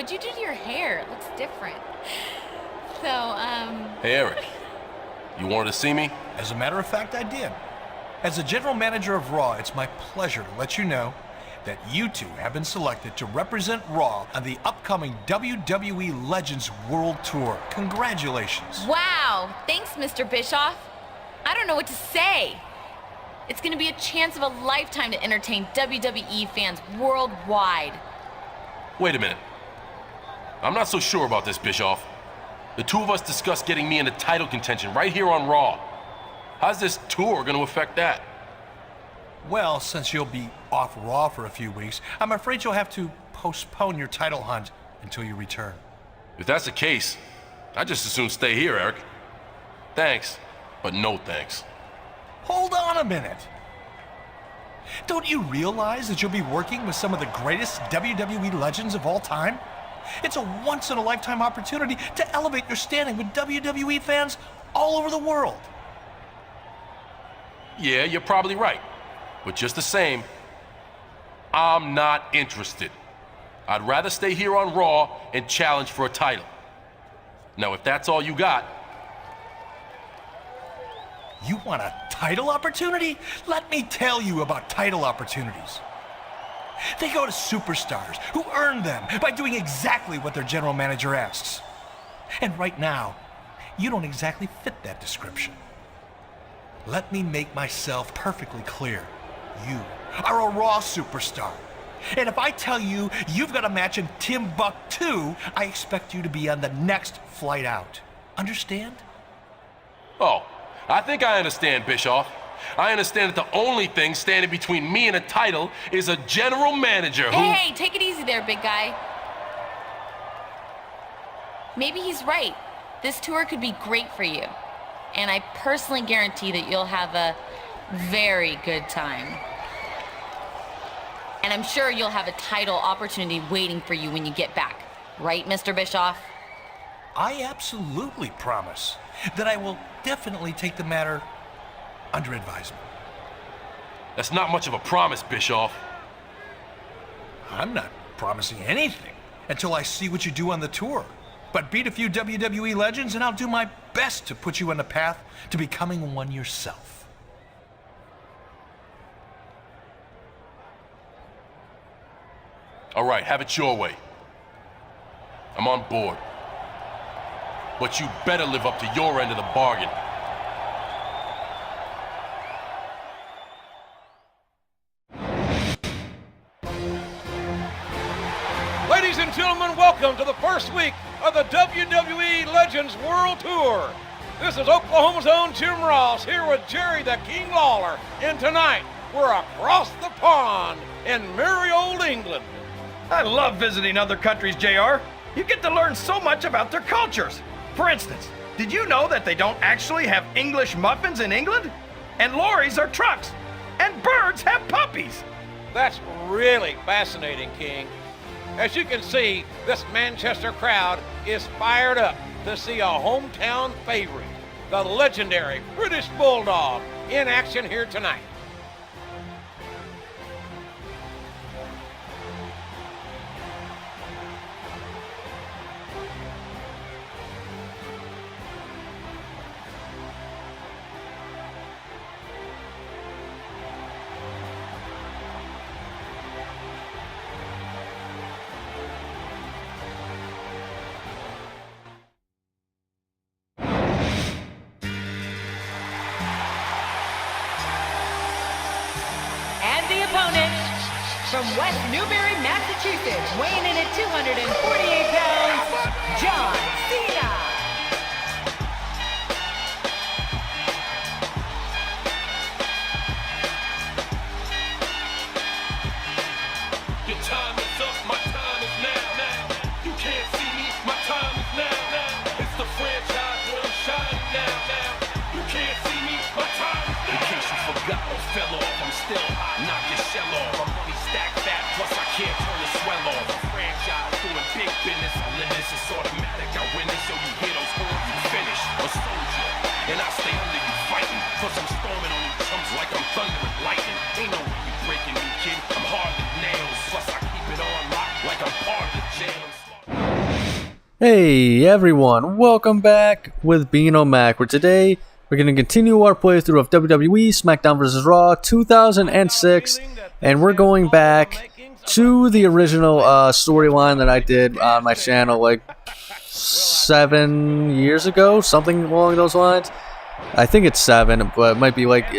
What'd you do to your hair? It looks different. So, Hey, Eric. You wanted to see me? As a matter of fact, I did. As the general manager of Raw, it's my pleasure to let you know that you two have been selected to represent Raw on the upcoming WWE Legends World Tour. Congratulations. wow. Thanks, Mr. Bischoff. I don't know what to say. It's gonna be a chance of a lifetime to entertain WWE fans worldwide. Wait a minute. I'm not so sure about this, Bischoff. The two of us discussed getting me into title contention right here on Raw. How's this tour going to affect that? Well, since you'll be off Raw for a few weeks, I'm afraid you'll have to postpone your title hunt until you return. If that's the case, I'd just as soon stay here, Eric. Thanks, but no thanks. Hold on a minute. Don't you realize that you'll be working with some of the greatest WWE legends of all time? It's a once-in-a-lifetime opportunity to elevate your standing with WWE fans all over the world. Yeah, you're probably right. But just the same, I'm not interested. I'd rather stay here on Raw and challenge for a title. Now, if that's all you got... You want a title opportunity? Let me tell you about title opportunities. They go to superstars who earn them by doing exactly what their general manager asks. And right now, you don't exactly fit that description. Let me make myself perfectly clear. You are a Raw superstar. And if I tell you you've got a match in Timbuktu, I expect you to be on the next flight out. Understand? Oh, I think I understand, Bischoff. I understand that the only thing standing between me and a title is a general manager who... Hey, take it easy there, big guy. Maybe he's right. This tour could be great for you. And I personally guarantee that you'll have a very good time. And I'm sure you'll have a title opportunity waiting for you when you get back. Right, Mr. Bischoff? I absolutely promise that I will definitely take the matter under advisement. That's not much of a promise, Bischoff. I'm not promising anything until I see what you do on the tour. But beat a few WWE legends and I'll do my best to put you on the path to becoming one yourself. All right, have it your way. I'm on board. But you better live up to your end of the bargain. Ladies and gentlemen, welcome to the first week of the WWE Legends World Tour. This is Oklahoma's own Jim Ross here with Jerry the King Lawler. And tonight, we're across the pond in merry old England. I love visiting other countries, JR. You get to learn so much about their cultures. For instance, did you know that they don't actually have English muffins in England? And lorries are trucks. And birds have puppies. That's really fascinating, King. As you can see, this Manchester crowd is fired up to see a hometown favorite, the legendary British Bulldog, in action here tonight. From West Newbury, Massachusetts, weighing in at 248 pounds, John Cena. Your time is up, my time is now. You can't see me, my time is now. It's the franchise where I'm shining now. You can't see me, my time is now. In case you forgot or fell off, I'm still hot, knock your shell off. My money stacked fat, plus I can't turn the swell off. A franchise doing big business, I live this, it's automatic. I win this, so you hear those horns, you finish. A soldier, and I stay under you fighting. Plus I'm storming on you chumps like I'm thunder and lightning. Ain't no way you breaking me, kid. I'm hard as nails. Plus I keep it on lock like I'm part of the jail. Hey everyone, welcome back with Phenom Mac, where today we're going to continue our playthrough of WWE Smackdown vs. Raw 2006, and we're going back to the original storyline that I did on my channel like 7 years ago, something along those lines. I think it's 7, but it might be like,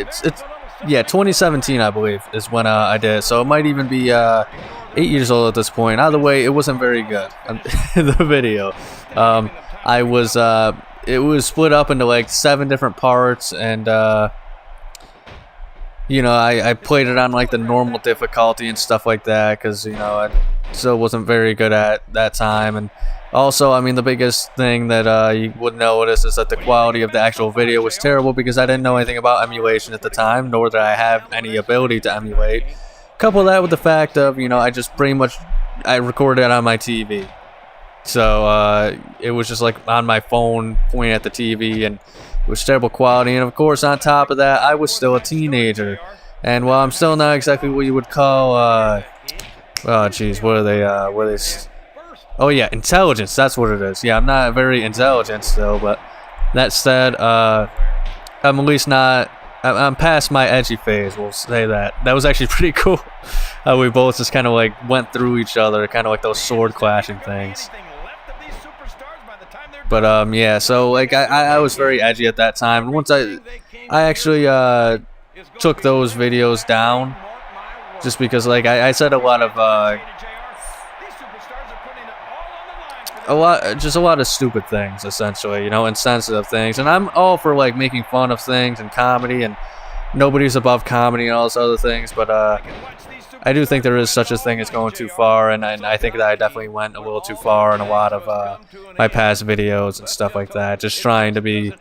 yeah, 2017 I believe is when I did it, so it might even be 8 years old at this point. Either way, it wasn't very good. The video, it was split up into like 7 different parts, and you know, I played it on like the normal difficulty and stuff like that, because you know, I still wasn't very good at that time. And also, I mean, the biggest thing that you would notice is that the quality of the actual video was terrible, because I didn't know anything about emulation at the time, nor did I have any ability to emulate. Couple that with the fact of, you know, I just pretty much, I recorded it on my TV. So, it was just like on my phone, pointing at the TV, and it was terrible quality. And of course, on top of that, I was still a teenager. And while I'm still not exactly what you would call, oh jeez, what are they, oh yeah, intelligence, that's what it is. Yeah, I'm not very intelligent still, but that said, I'm at least not, I'm past my edgy phase, we'll say that. That was actually pretty cool. How we both just kind of like went through each other, kind of like those sword clashing things. But yeah, so like I was very edgy at that time. And once I actually took those videos down, just because like I said a lot of just a lot of stupid things, essentially, you know, insensitive things. And I'm all for like making fun of things and comedy, and nobody's above comedy and all those other things, but I do think there is such a thing as going too far, and I think that I definitely went a little too far in a lot of my past videos and stuff like that, just trying to be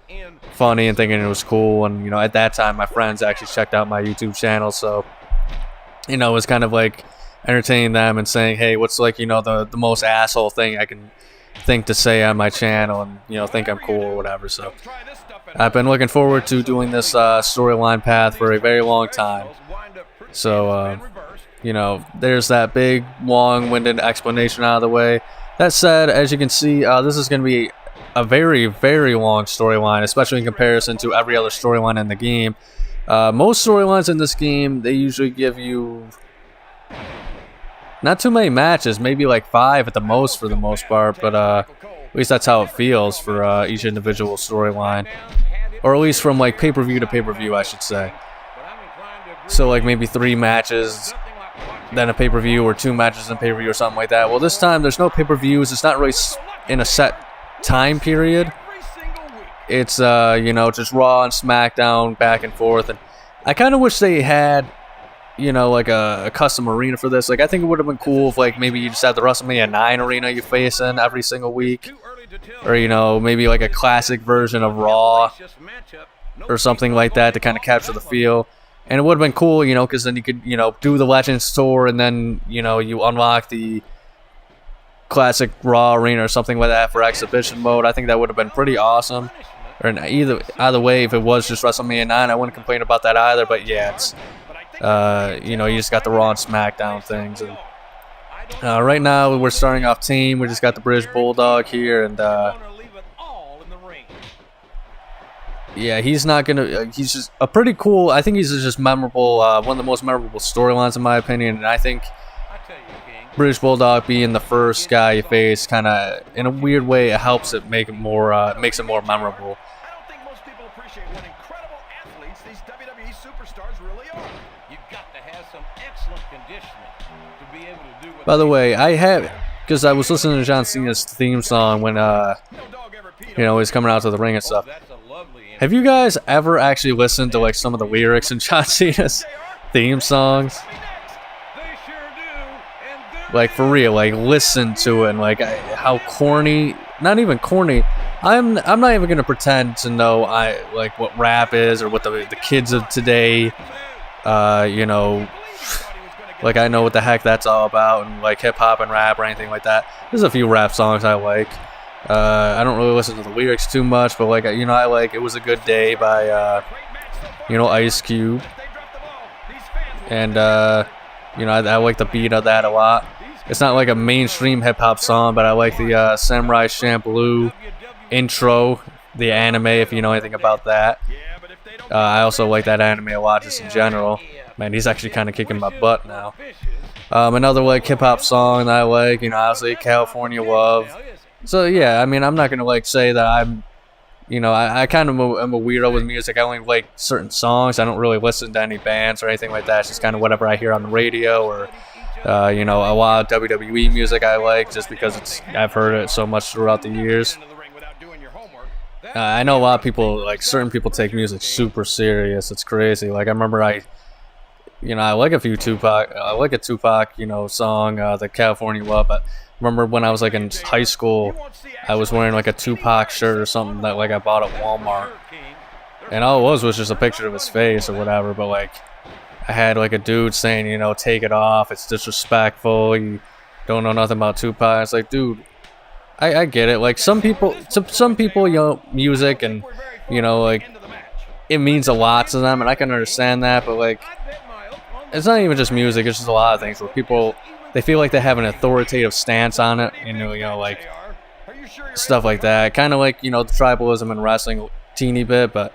funny and thinking it was cool. And you know, at that time my friends actually checked out my YouTube channel, so you know, it was kind of like entertaining them and saying, hey, what's like, you know, the most asshole thing I can think to say on my channel, and you know, think I'm cool or whatever. So I've been looking forward to doing this storyline path for a very long time. So you know, there's that big long-winded explanation out of the way. That said, as you can see, this is going to be a very, very long storyline, especially in comparison to every other storyline in the game. Most storylines in this game, they usually give you not too many matches, maybe like 5 at the most for the most part, but at least that's how it feels for each individual storyline. Or at least from like pay-per-view to pay-per-view, I should say. So like maybe 3 matches, then a pay-per-view, or 2 matches in pay-per-view or something like that. Well, this time there's no pay-per-views. It's not really in a set time period. It's, you know, just Raw and SmackDown back and forth. And I kind of wish they had, you know, like a custom arena for this. Like, I think it would have been cool if, like, maybe you just had the WrestleMania 9 arena you face in every single week. Or, you know, maybe like a classic version of Raw or something like that to kind of capture the feel. And it would have been cool, you know, because then you could, you know, do the Legends Tour, and then, you know, you unlock the classic Raw arena or something like that for exhibition mode. I think that would have been pretty awesome. Or either way, if it was just WrestleMania 9, I wouldn't complain about that either. But yeah, it's, you know, you just got the Raw and SmackDown things. And right now, we're starting off team. We just got the British Bulldog here, and yeah, he's not gonna. He's just a pretty cool. I think he's just memorable. One of the most memorable storylines, in my opinion. And I think British Bulldog being the first guy you face, kind of in a weird way, it helps it make it more, makes it more memorable. I don't think most people appreciate what incredible athletes these WWE superstars really are. You've got to have some excellent conditioning to be able to do what. By the way, I have, because I was listening to John Cena's theme song when you know, he's coming out to the ring and stuff. Have you guys ever actually listened to like some of the lyrics in John Cena's theme songs? Like, for real, like, listen to it, and like how corny, not even corny. I'm not even gonna pretend to know like what rap is, or what the kids of today, you know, like I know what the heck that's all about, and like hip hop and rap or anything like that. There's a few rap songs I like. I don't really listen to the lyrics too much, but like, you know, I like It Was a Good Day by you know, Ice Cube, and you know, I like the beat of that a lot. it's not like a mainstream hip hop song, but I like the Samurai Champloo intro, the anime, if you know anything about that. I also like that anime a lot, just in general. Man, he's actually kind of kicking my butt now. Another like hip hop song that I like, you know, obviously California Love. So yeah, I mean, I'm not gonna like say that I'm, you know, I kind of am a weirdo with music. I only like certain songs. I don't really listen to any bands or anything like that. It's just kind of whatever I hear on the radio, or you know, a lot of WWE music I like just because I've heard it so much throughout the years. I know a lot of people, like certain people, take music super serious. It's crazy. Like I remember I like a few Tupac. I like a Tupac, you know, song, the California Love. But remember when I was like in high school, I was wearing like a Tupac shirt or something that like I bought at Walmart, and all it was just a picture of his face or whatever. But like I had like a dude saying, you know, take it off. It's disrespectful. You don't know nothing about Tupac. It's like, dude, I get it. Like some people, you know, music and, you know, like it means a lot to them, and I can understand that. But like, it's not even just music. It's just a lot of things where people, they feel like they have an authoritative stance on it, you know, like stuff like that. Kind of like, you know, the tribalism in wrestling, a teeny bit, but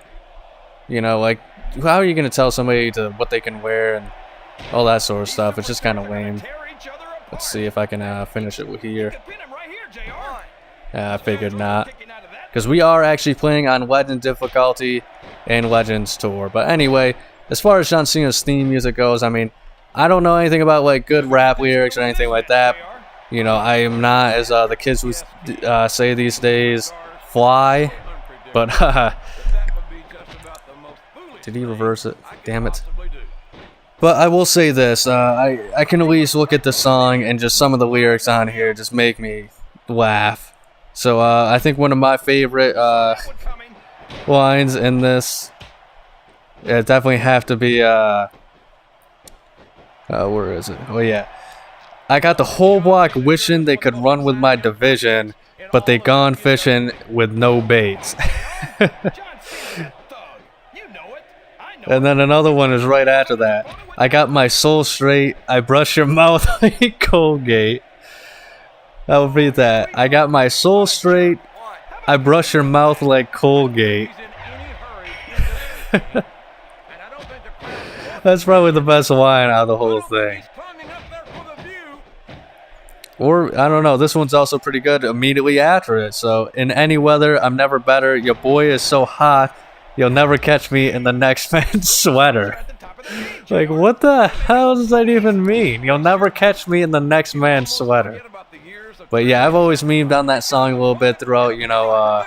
you know, like how are you gonna tell somebody to what they can wear and all that sort of stuff? It's just kind of lame. Let's see if I can finish it with here. I figured not, because we are actually playing on Legend difficulty and Legends Tour. But anyway, as far as John Cena's theme music goes, I mean, I don't know anything about like good rap lyrics or anything like that. You know, I am not, as the kids would say these days, fly. But did he reverse it? Damn it. But I will say this, I can at least look at the song and just some of the lyrics on here just make me laugh. So I think one of my favorite lines in this, it definitely have to be, where is it? Oh yeah. I got the whole block wishing they could run with my division, but they gone fishing with no baits. And then another one is right after that. I got my soul straight, I brush your mouth like Colgate. I'll read that. I got my soul straight, I brush your mouth like Colgate. That's probably the best line out of the whole thing. Or, I don't know, this one's also pretty good immediately after it. So, in any weather, I'm never better. Your boy is so hot, you'll never catch me in the next man's sweater. Like, what the hell does that even mean? You'll never catch me in the next man's sweater. But yeah, I've always memed on that song a little bit throughout, you know,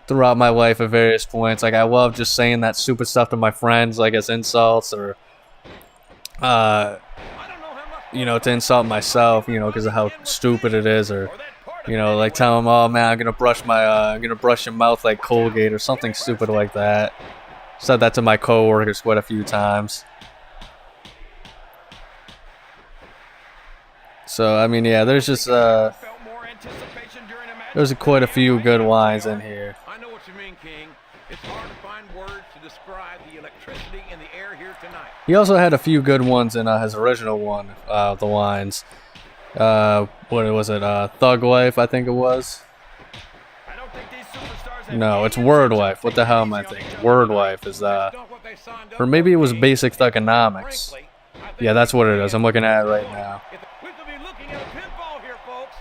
throughout my life at various points. Like, I love just saying that stupid stuff to my friends, like as insults, or you know, to insult myself, you know, because of how stupid it is, or you know, like tell them, oh man, I'm gonna brush your mouth like Colgate, or something stupid like that. Said that to my coworkers quite a few times. So I mean, yeah, there's just there's quite a few good lines in here. I know what you mean, King. It's hard to find words to describe the electricity in the air here tonight. He also had a few good ones in his original one, the lines. What was it? Thug Life, I think it was. No, it's Word Life. What the hell am I thinking? Word Life is or maybe it was Basic Thugonomics. Yeah, that's what it is. I'm looking at it right now. We could be looking at a pinfall here, folks.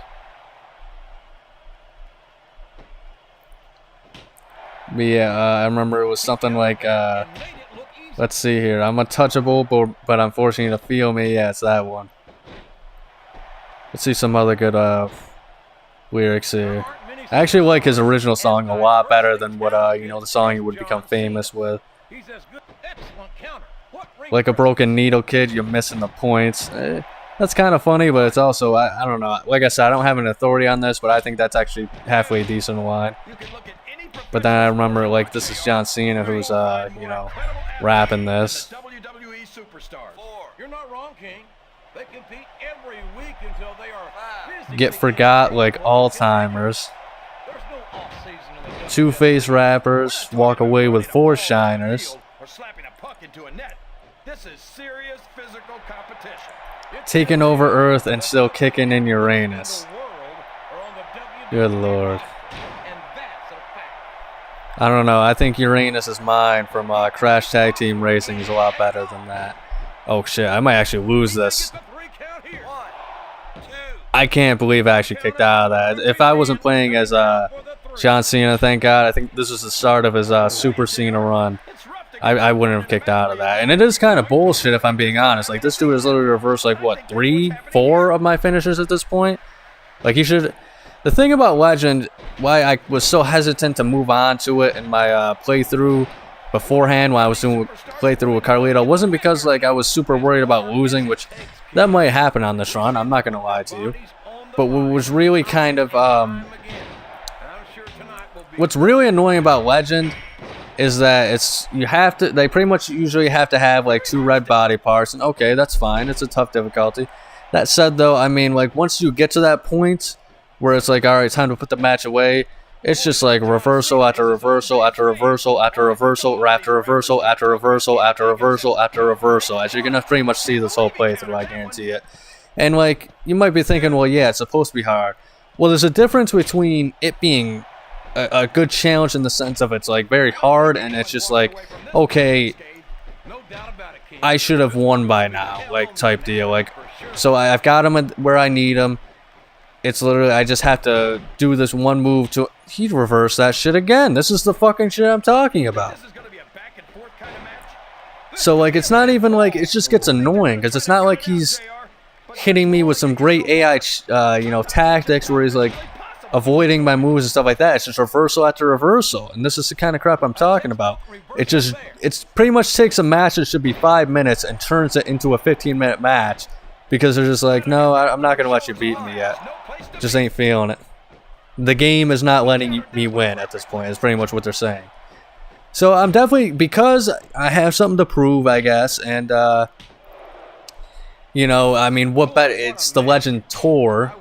But yeah, I remember it was something like, let's see here. I'm untouchable, but I'm forcing you to feel me. Yeah, it's that one. Let's see some other good lyrics here. I actually like his original song a lot better than what you know, the song he would become famous with. Like a broken needle, kid, you're missing the points. That's kind of funny, but it's also, I don't know. Like I said, I don't have an authority on this, but I think that's actually halfway decent line. But then I remember, like, this is John Cena who's, you know, rapping this. WWE superstars. You're not wrong, King. They compete every week until they are Get forgot like Alzheimer's. There's no off-season in the Two-face rappers walk away with 4 shiners. or slapping a puck into a net. This is serious physical competition. taking over Earth and still kicking in Uranus. Good Lord. I don't know. I think Uranus is mine from Crash Tag Team Racing is a lot better than that. Oh shit, I might actually lose this. I can't believe I actually kicked out of that. If I wasn't playing as John Cena, thank God, I think this was the start of his Super Cena run. I wouldn't have kicked out of that. And it is kind of bullshit if I'm being honest. Like, this dude has literally reversed, like, what, 3, 4 of my finishes at this point? Like, he should... The thing about Legend, why I was so hesitant to move on to it in my playthrough beforehand when I was doing playthrough with Carlito, wasn't because, like, I was super worried about losing, which that might happen on this run, I'm not going to lie to you. But what was really kind of... what's really annoying about Legend is that they pretty much usually have to have like 2 red body parts, and okay, that's fine, it's a tough difficulty. That said though, I mean, like, once you get to that point where it's like, alright, time to put the match away, it's just like reversal after reversal after reversal after reversal after reversal after reversal after reversal after reversal, as you're gonna pretty much see this whole playthrough, I guarantee it. And like, you might be thinking, well, yeah, it's supposed to be hard. Well, there's a difference between it being a good challenge in the sense of it's like very hard, and it's just like, okay, I should have won by now, like, type deal. Like, so I've got him where I need him. It's literally, I just have to do this one move to... He'd reverse that shit again. This is the fucking shit I'm talking about. So, like, it's not even like... It just gets annoying, because it's not like he's hitting me with some great AI, tactics where he's, like, avoiding my moves and stuff like that. It's just reversal after reversal, and this is the kind of crap I'm talking about. It's pretty much takes a match that should be 5 minutes and turns it into a 15-minute match, because they're just like, no, I'm not going to let you beat me yet. Just ain't feeling it. The game is not letting me win at this point, is pretty much what they're saying. So I'm definitely, because I have something to prove, I guess, and, I mean, what better, it's the Legend Tour.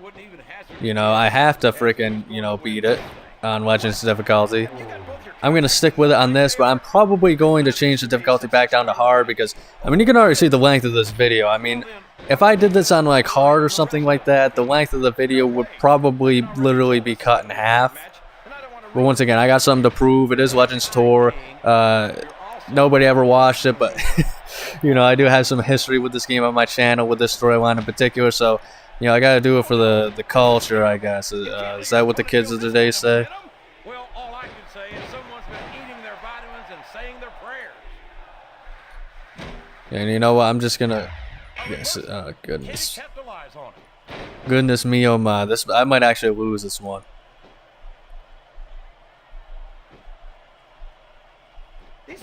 I have to freaking, beat it on Legends difficulty. I'm going to stick with it on this, but I'm probably going to change the difficulty back down to hard because, I mean, you can already see the length of this video. I mean, if I did this on, like, hard or something like that, the length of the video would probably literally be cut in half. But once again, I got something to prove. It is Legends Tour. Nobody ever watched it, but, I do have some history with this game on my channel, with this storyline in particular, so... I gotta do it for the culture, I guess. Is that what the kids of today say? Well, all I can say is someone's been eating their vitamins and saying their prayers. And you know what? I'm just gonna... Yes, goodness. Goodness me, oh my. I might actually lose this one.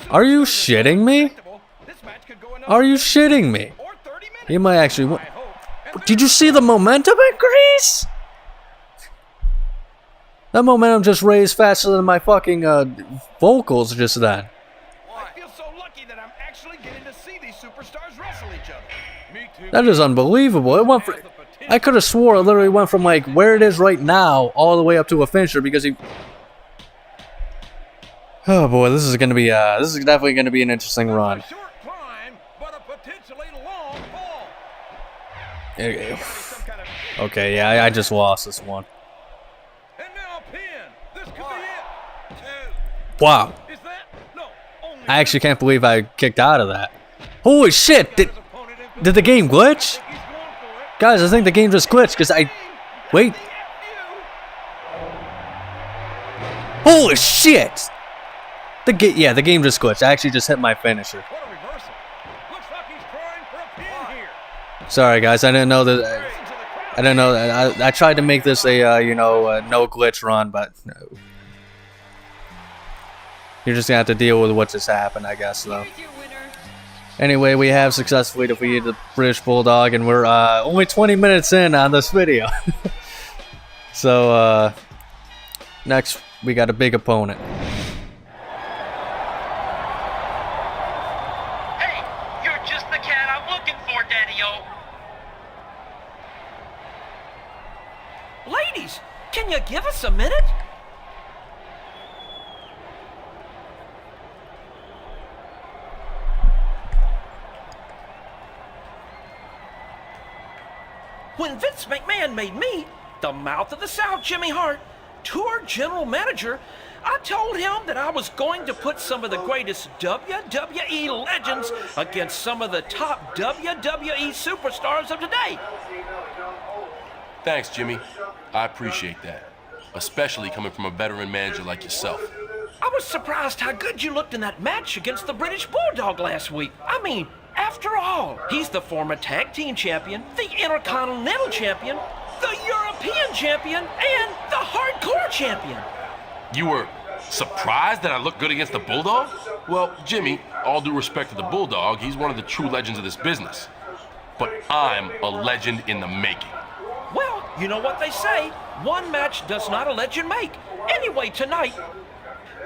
Are you shitting me? Are you shitting me? He might actually win. Did you see the momentum increase? That momentum just raised faster than my fucking vocals just then. I feel so lucky that I'm actually getting to see these superstars wrestle each other. Me too. That is unbelievable. It went for, I could have swore it literally went from like where it is right now all the way up to a finisher because he... Oh boy, this is definitely gonna be an interesting run. Okay, yeah, I just lost this one. Wow. I actually can't believe I kicked out of that. Holy shit! Did the game glitch? Guys, I think the game just glitched because Wait. Holy shit! The game just glitched. I actually just hit my finisher. Sorry guys, I didn't know that. I tried to make this a no glitch run, but no. You're just gonna have to deal with what just happened, I guess, though. Anyway, we have successfully defeated the British Bulldog, and we're only 20 minutes in on this video. So next we got a big opponent. Hey, you're just the cat I'm looking for, Daddy-O. Ladies, can you give us a minute? when Vince McMahon made me, the mouth of the South, Jimmy Hart, tour general manager, I told him that I was going to put some of the greatest WWE legends against some of the top WWE superstars of today. Thanks, Jimmy. I appreciate that, especially coming from a veteran manager like yourself. I was surprised how good you looked in that match against the British Bulldog last week. I mean, after all, he's the former tag team champion, the Intercontinental champion, the European champion, and the hardcore champion. You were surprised that I looked good against the Bulldog? Well, Jimmy, all due respect to the Bulldog, he's one of the true legends of this business. But I'm a legend in the making. Well, you know what they say, one match does not a legend make. Anyway, tonight,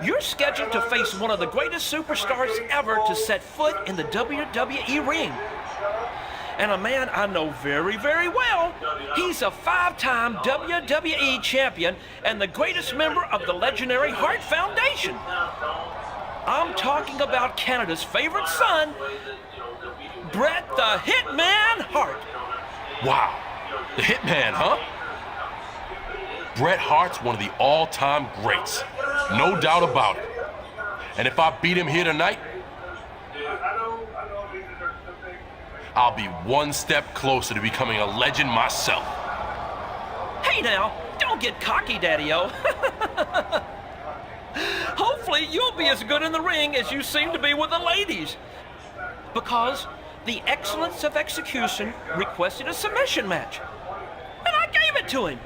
you're scheduled to face one of the greatest superstars ever to set foot in the WWE ring. And a man I know very, very well. He's a 5-time WWE champion and the greatest member of the legendary Hart Foundation. I'm talking about Canada's favorite son, Bret the Hitman Hart. Wow, the Hitman, huh? Bret Hart's one of the all-time greats, no doubt about it. And if I beat him here tonight, I'll be one step closer to becoming a legend myself. Hey now, don't get cocky, Daddy-O. Hopefully you'll be as good in the ring as you seem to be with the ladies. Because the excellence of execution requested a submission match. And I gave it to him.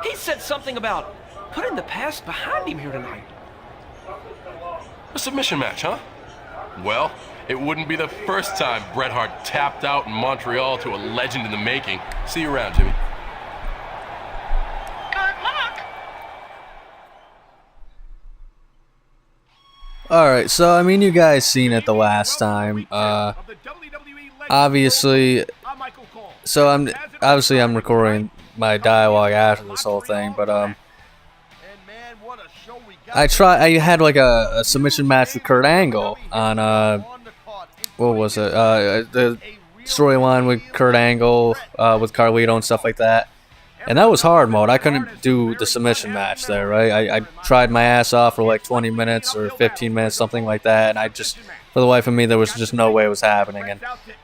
He said something about putting the past behind him here tonight. A submission match, huh? Well, it wouldn't be the first time Bret Hart tapped out in Montreal to a legend in the making. See you around, Jimmy. Good luck. Alright, so I mean, you guys seen it the last time. Obviously, so I'm recording my dialogue after this whole thing, but I had like a submission match with Kurt Angle on what was it? The storyline with Kurt Angle with Carlito and stuff like that. And that was hard mode. I couldn't do the submission match there, right? I tried my ass off for like 20 minutes or 15 minutes, something like that, and I just, for the life of me, there was just no way it was happening. And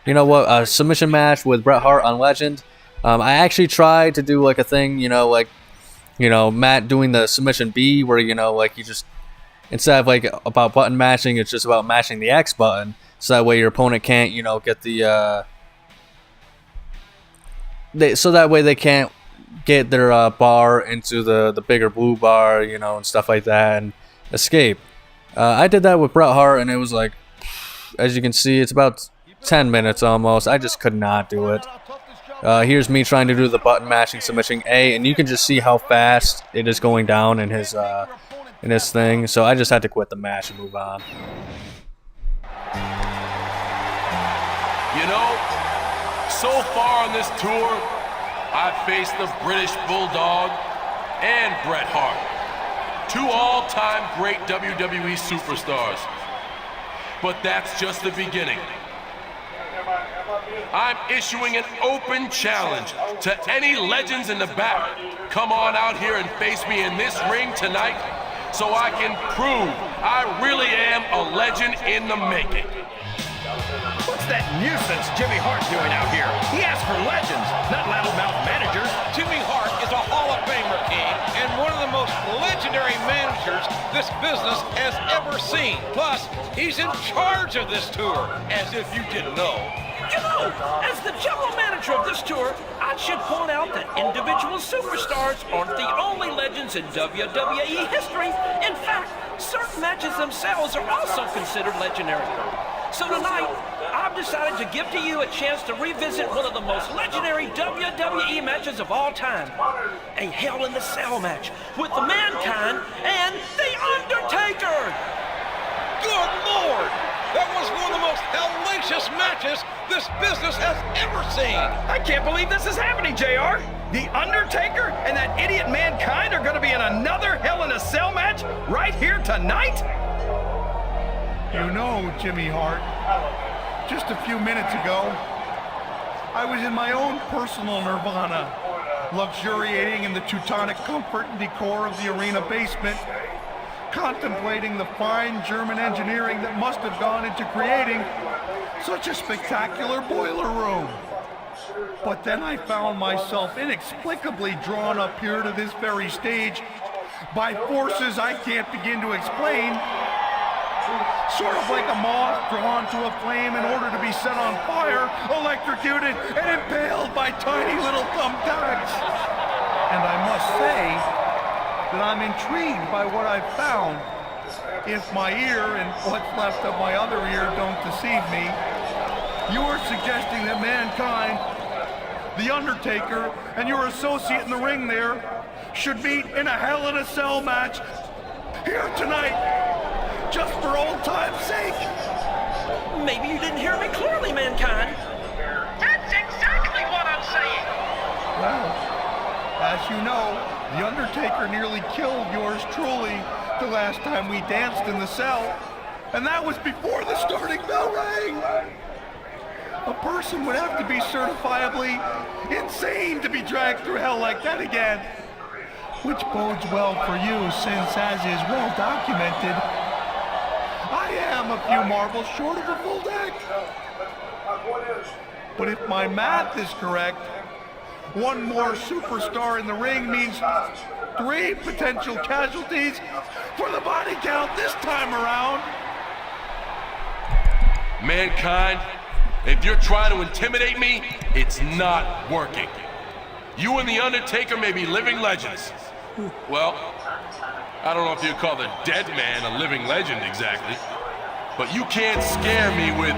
you know what? A submission match with Bret Hart on Legend. I actually tried to do like a thing, like, Matt doing the submission B, where, like you just, instead of like about button mashing, it's just about mashing the X button, so that way your opponent can't, get the, so that way they can't get their bar into the bigger blue bar, and stuff like that, and escape. I did that with Bret Hart, and it was like, as you can see, it's about 10 minutes almost. I just could not do it. Here's me trying to do the button mashing submission A, and you can just see how fast it is going down in his thing. So I just had to quit the match and move on. So far on this tour, I've faced the British Bulldog and Bret Hart, two all-time great WWE superstars. But that's just the beginning. I'm issuing an open challenge to any legends in the back. Come on out here and face me in this ring tonight so I can prove I really am a legend in the making. What's that nuisance Jimmy Hart doing out here? He asked for legends, not loudmouth managers. Jimmy Hart is a Hall of Famer, King, and one of the most legendary managers this business has ever seen. Plus, he's in charge of this tour, as if you didn't know. As the general manager of this tour, I should point out that individual superstars aren't the only legends in WWE history. In fact, certain matches themselves are also considered legendary. So tonight, I've decided to give to you a chance to revisit one of the most legendary WWE matches of all time. A Hell in the Cell match with the Mankind and the Undertaker. Good Lord! That was one of the most hellacious matches this business has ever seen. I can't believe this is happening, JR. The Undertaker and that idiot Mankind are going to be in another Hell in a Cell match right here tonight? Jimmy Hart, just a few minutes ago, I was in my own personal nirvana, luxuriating in the Teutonic comfort and decor of the arena basement, contemplating the fine German engineering that must have gone into creating such a spectacular boiler room. But then I found myself inexplicably drawn up here to this very stage by forces I can't begin to explain, sort of like a moth drawn to a flame in order to be set on fire, electrocuted, and impaled by tiny little thumbtacks. And I must say that I'm intrigued by what I've found. If my ear and what's left of my other ear don't deceive me, you are suggesting that Mankind, The Undertaker, and your associate in the ring there should meet in a Hell in a Cell match here tonight, just for old time's sake. Maybe you didn't hear me clearly, Mankind. That's exactly what I'm saying. Well, as you know, The Undertaker nearly killed yours truly the last time we danced in the cell, and that was before the starting bell rang. A person would have to be certifiably insane to be dragged through hell like that again. Which bodes well for you, since, as is well documented, I am a few marbles short of a full deck. But if my math is correct, one more superstar in the ring means 3 potential casualties for the body count this time around. Mankind, if you're trying to intimidate me, it's not working. You and The Undertaker may be living legends. Well, I don't know if you'd call the dead man a living legend exactly, but you can't scare me with...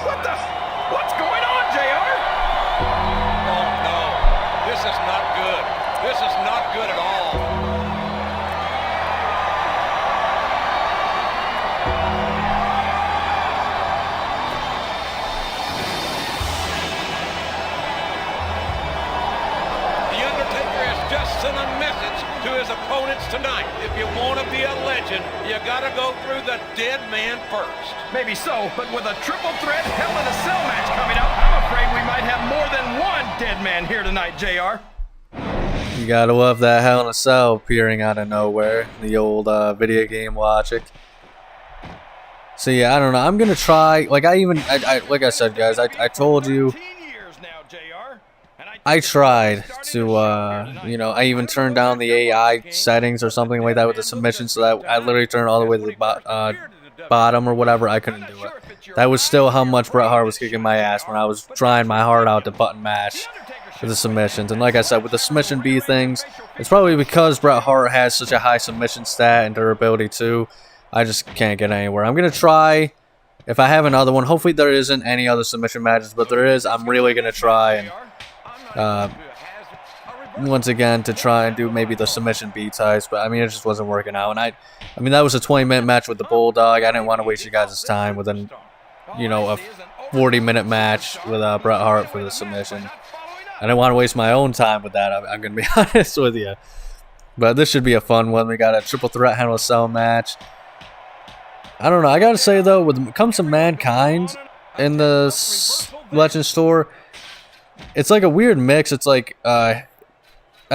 What's going on, JR? Oh, no. This is not good. This is not good at all. Send a message to his opponents tonight. If you want to be a legend, you got to go through the dead man first. Maybe so, but with a triple threat Hell in a Cell match coming up, I'm afraid we might have more than one dead man here tonight, JR. You gotta love that Hell in a Cell appearing out of nowhere. The old video game logic. So yeah, I don't know. I'm gonna try. Like like I said, guys, I told you. I tried to, you know, I even turned down the AI settings or something like that with the submission, so that I literally turned all the way to the bottom or whatever. I couldn't do it. That was still how much Bret Hart was kicking my ass when I was trying my heart out to button mash with the submissions. And like I said, with the submission B things, it's probably because Bret Hart has such a high submission stat and durability too. I just can't get anywhere. I'm going to try, if I have another one, hopefully there isn't any other submission matches, but there is, I'm really going to try and once again to try and do maybe the submission B types, but I mean it just wasn't working out. And I mean that was a 20-minute match with the Bulldog. I didn't want to waste you guys' time with an, you know, a 40-minute match with Bret Hart for the submission. I didn't want to waste my own time with that. I'm gonna be honest with you. But this should be a fun one. We got a triple threat Hell in a Cell match. I don't know. I gotta say though, when it comes to Mankind in the Legend store, it's like a weird mix. It's like, I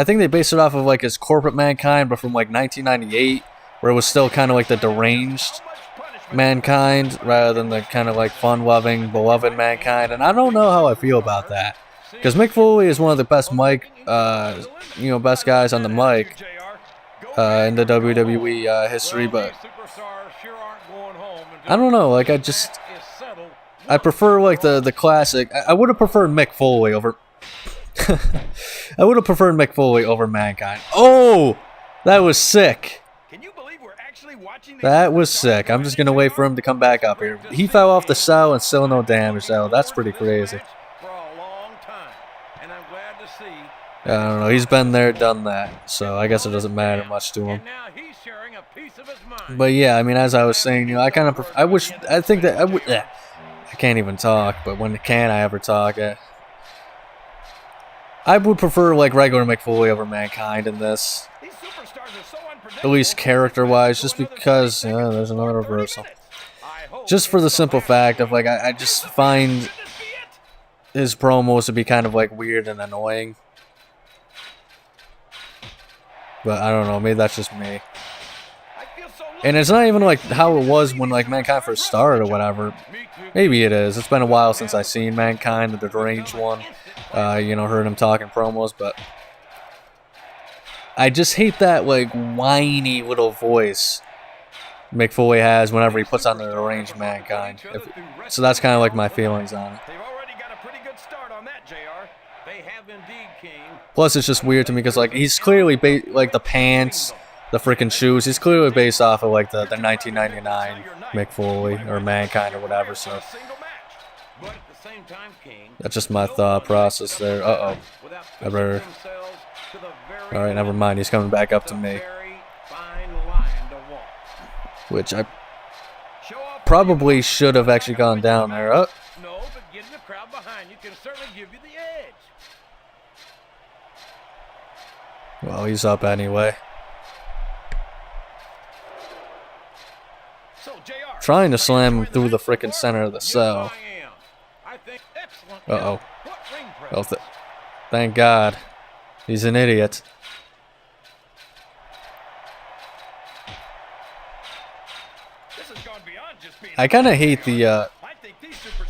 think they based it off of like his corporate Mankind, but from like 1998, where it was still kind of like the deranged Mankind, rather than the kind of like fun-loving, beloved Mankind. And I don't know how I feel about that, because Mick Foley is one of the best mic, you know, best guys on the mic in the WWE history, but I don't know. Like I prefer like the classic. I would have preferred Mick Foley over. I would have preferred Mick Foley over Mankind. Oh, that was sick. That was sick. I'm just gonna wait for him to come back up here. He fell off the cell and still no damage. So that's pretty crazy. I don't know. He's been there, done that. So I guess it doesn't matter much to him. But yeah, I mean, as I was saying, you know, I kind of, I think that I would. I can't even talk, but when can I ever talk? I would prefer like regular Mick Foley over Mankind in this, at least character-wise, just because there's another reversal. Just for the simple fact of like I just find his promos would be kind of like weird and annoying. But I don't know, maybe that's just me. And it's not even like how it was when like Mankind first started or whatever. Maybe it is. It's been a while since I've seen Mankind, the deranged one. You know, heard him talking promos, but I just hate that like whiny little voice Mick Foley has whenever he puts on the deranged Mankind. So that's kind of like my feelings on it. Plus, it's just weird to me because like he's clearly like the pants, the freaking shoes. He's clearly based off of like the 1999 Mick Foley or Mankind or whatever. So that's just my thought process there. Uh oh. All right, never mind. He's coming back up to me, which I probably should have actually gone down there. Oh. No, but getting the crowd behind you can certainly give you the edge. Well, he's up anyway. Trying to slam him through the freaking center of the cell. Uh-oh. Oh, thank God. He's an idiot. I kind of hate the,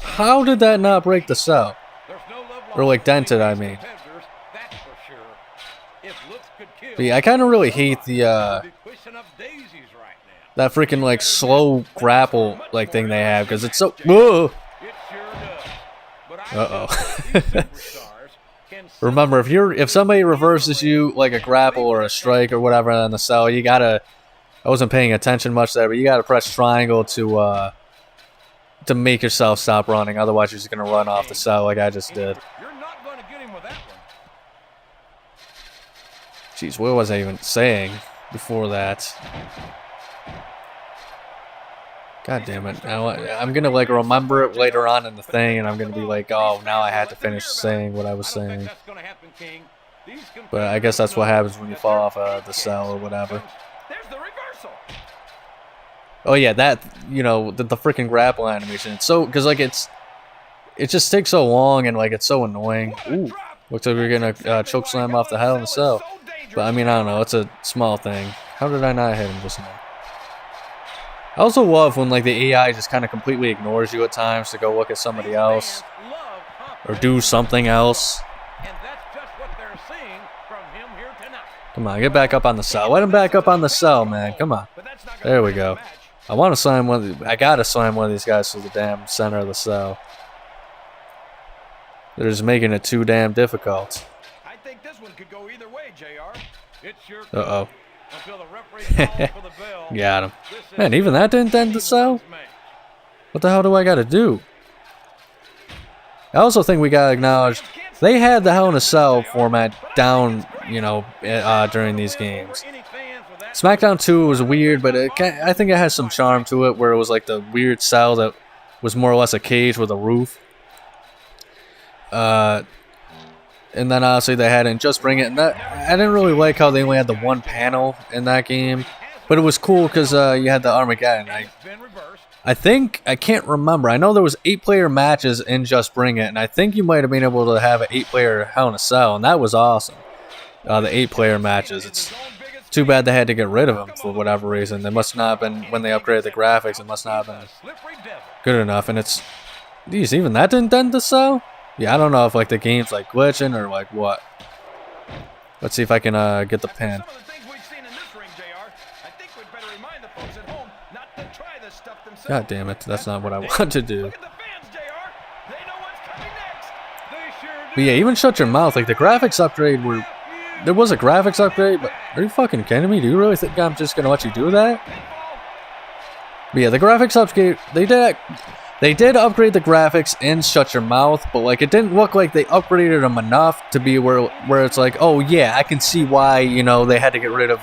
how did that not break the cell? Or like dent it, I mean. But yeah, I kind of really hate the, that freaking like slow grapple like thing they have because it's so. Whoa. Uh-oh. Remember, if somebody reverses you like a grapple or a strike or whatever on the cell, you gotta. I wasn't paying attention much there, but you gotta press triangle to make yourself stop running. Otherwise, you're just gonna run off the cell like I just did. Jeez, what was I even saying before that? God damn it. Now, I'm going to like remember it later on in the thing, and I'm going to be like, oh, now I had to finish saying what I was saying. But I guess that's what happens when you fall off the cell or whatever. Oh, yeah, that, you know, the freaking grapple animation. It's so, because like it just takes so long, and like it's so annoying. Ooh, looks like we're going to choke slam off the Hell in the Cell. But I mean, I don't know, it's a small thing. How did I not hit him just now? I also love when like the AI just kind of completely ignores you at times to go look at somebody else or do something else. Come on, get back up on the cell. Let him back up on the cell, man. Come on. There we go. I want to slam I gotta slam one of these guys to the damn center of the cell. They're just making it too damn difficult. I think this one could go either way, JR. Uh-oh. Got him. Man, even that didn't end the cell? What the hell do I gotta do? I also think we gotta acknowledge they had the Hell in a Cell format down, you know, during these games. SmackDown 2 was weird, but I think it has some charm to it, where it was like the weird cell that was more or less a cage with a roof. And then obviously they had it in Just Bring It. And that, I didn't really like how they only had the one panel in that game. But it was cool because you had the Armageddon. I think, I can't remember. I know there was 8-player matches in Just Bring It. And I think you might have been able to have an 8-player Hell in a Cell. And that was awesome. The 8-player matches. It's too bad they had to get rid of them for whatever reason. They must not have been, when they upgraded the graphics, it must not have been good enough. And it's, geez, even that didn't end the cell? Yeah, I don't know if like the game's like glitching or like what. Let's see if I can get the pin. God damn it, that's not what I want to do. But yeah, even Shut Your Mouth, like the graphics upgrade were... There was a graphics upgrade, but are you fucking kidding me? Do you really think I'm just going to let you do that? But yeah, the graphics upgrade, they did upgrade the graphics in Shut Your Mouth, but like it didn't look like they upgraded them enough to be where it's like, oh yeah, I can see why, you know, they had to get rid of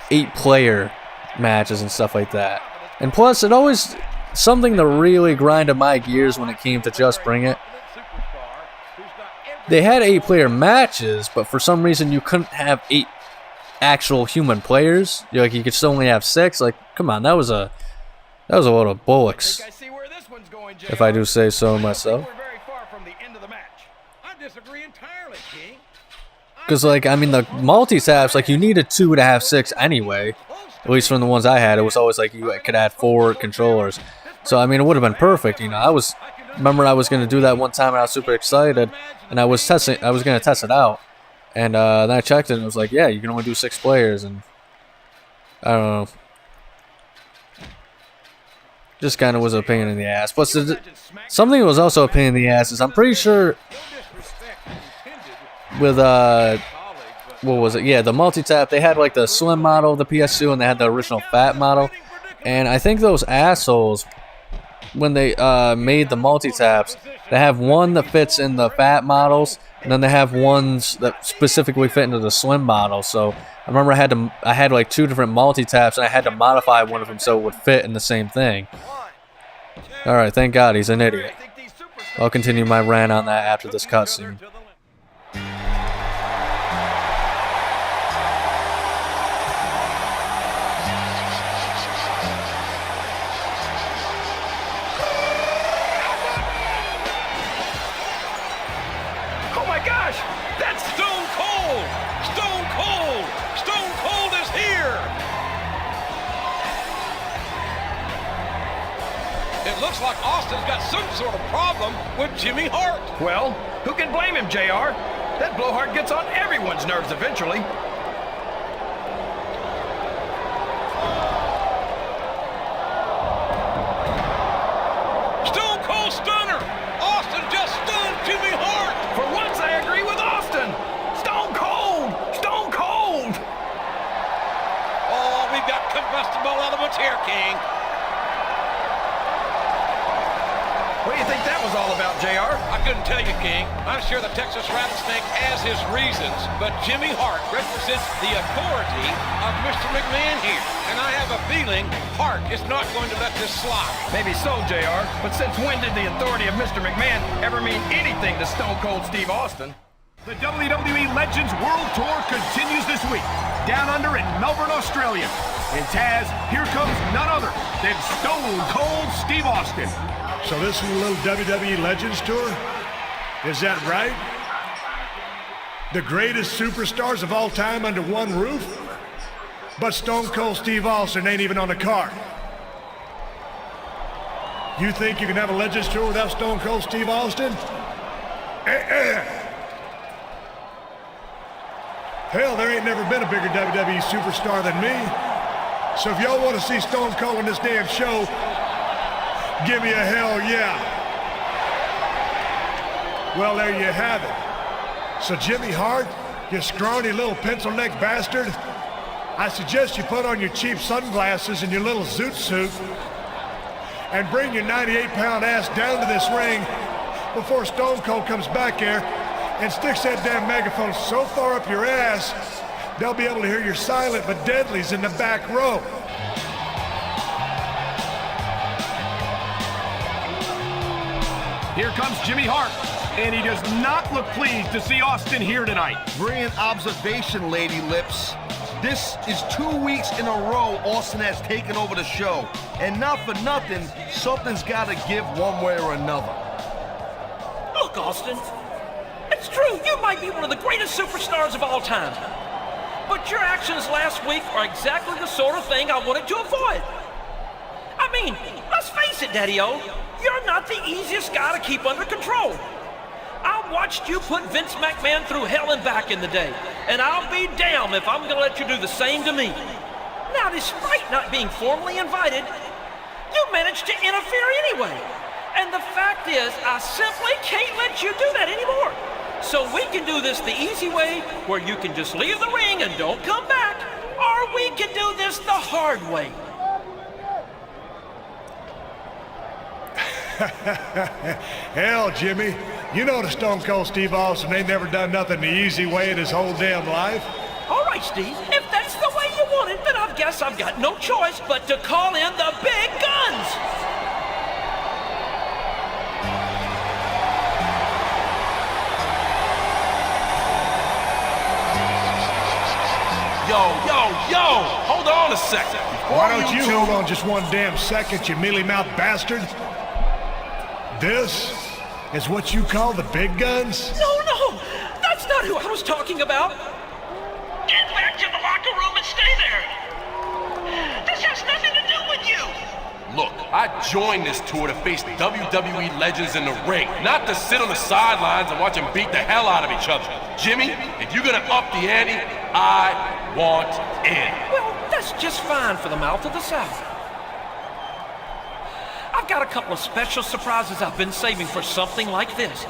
8-player matches and stuff like that. And plus, it always something that really grinded my gears when it came to Just Bring It. They had 8-player matches, but for some reason you couldn't have 8 actual human players. Like you could still only have 6. Like, come on, that was a load of bullocks, if I do say so myself. Because, like, I mean, the multi-taps, like, you needed 2 to have 6 anyway. At least from the ones I had, it was always like you could add 4 controllers. So, I mean, it would have been perfect, you know. Remember I was going to do that one time and I was super excited. And I was going to test it out. And then I checked it and it was like, yeah, you can only do 6 players. And I don't know. Just kind of was a pain in the ass. But something that was also a pain in the ass is I'm pretty sure with, what was it? Yeah, the multi-tap, they had like the slim model of the PS2 and they had the original fat model. And I think those assholes, when they made the multi-taps, they have one that fits in the fat models, and then they have ones that specifically fit into the slim model. So I remember I had like 2 different multi-taps, and I had to modify one of them so it would fit in the same thing. Alright, thank God he's an idiot. I'll continue my rant on that after this cutscene. It looks like Austin's got some sort of problem with Jimmy Hart. Well, who can blame him, JR? That blowhard gets on everyone's nerves eventually. Stone Cold Stunner! Austin just stunned Jimmy Hart! For once, I agree with Austin! Stone Cold! Stone Cold! Oh, we've got combustible elements here, King. What do you think that was all about, JR? I couldn't tell you, King. I'm sure the Texas Rattlesnake has his reasons, but Jimmy Hart represents the authority of Mr. McMahon here. And I have a feeling Hart is not going to let this slide. Maybe so, JR, but since when did the authority of Mr. McMahon ever mean anything to Stone Cold Steve Austin? The WWE Legends World Tour continues this week, down under in Melbourne, Australia. And Taz, here comes none other than Stone Cold Steve Austin. So this is a little WWE Legends Tour? Is that right? The greatest superstars of all time under one roof? But Stone Cold Steve Austin ain't even on the card. You think you can have a Legends Tour without Stone Cold Steve Austin? Hell, there ain't never been a bigger WWE superstar than me. So if y'all want to see Stone Cold in this damn show, give me a hell yeah. Well, there you have it. So Jimmy Hart, you scrawny little pencil-neck bastard, I suggest you put on your cheap sunglasses and your little zoot suit and bring your 98-pound ass down to this ring before Stone Cold comes back here and sticks that damn megaphone so far up your ass, they'll be able to hear your silent but deadlies in the back row. Here comes Jimmy Hart, and he does not look pleased to see Austin here tonight. Brilliant observation, Lady Lips. This is 2 weeks in a row Austin has taken over the show. And not for nothing, something's got to give one way or another. Look, Austin, it's true, you might be one of the greatest superstars of all time. But your actions last week are exactly the sort of thing I wanted to avoid. I mean, let's face it, Daddy-O, you're not the easiest guy to keep under control. I watched you put Vince McMahon through hell and back in the day, and I'll be damned if I'm gonna let you do the same to me. Now, despite not being formally invited, you managed to interfere anyway. And the fact is, I simply can't let you do that anymore. So we can do this the easy way, where you can just leave the ring and don't come back, or we can do this the hard way. Hell, Jimmy, you know the Stone Cold Steve Austin ain't never done nothing the easy way in his whole damn life. All right, Steve, if that's the way you want it, then I guess I've got no choice but to call in the big guns. Yo, hold on a second. Why don't you hold on just one damn second, you mealy-mouthed bastard? This is what you call the big guns? No, that's not who I was talking about. Get back to the locker room and stay there. This has nothing to do with you. Look, I joined this tour to face WWE legends in the ring, not to sit on the sidelines and watch them beat the hell out of each other. Jimmy, if you're gonna up the ante, I want in. Well, that's just fine for the mouth of the South. I've got a couple of special surprises I've been saving for something like this.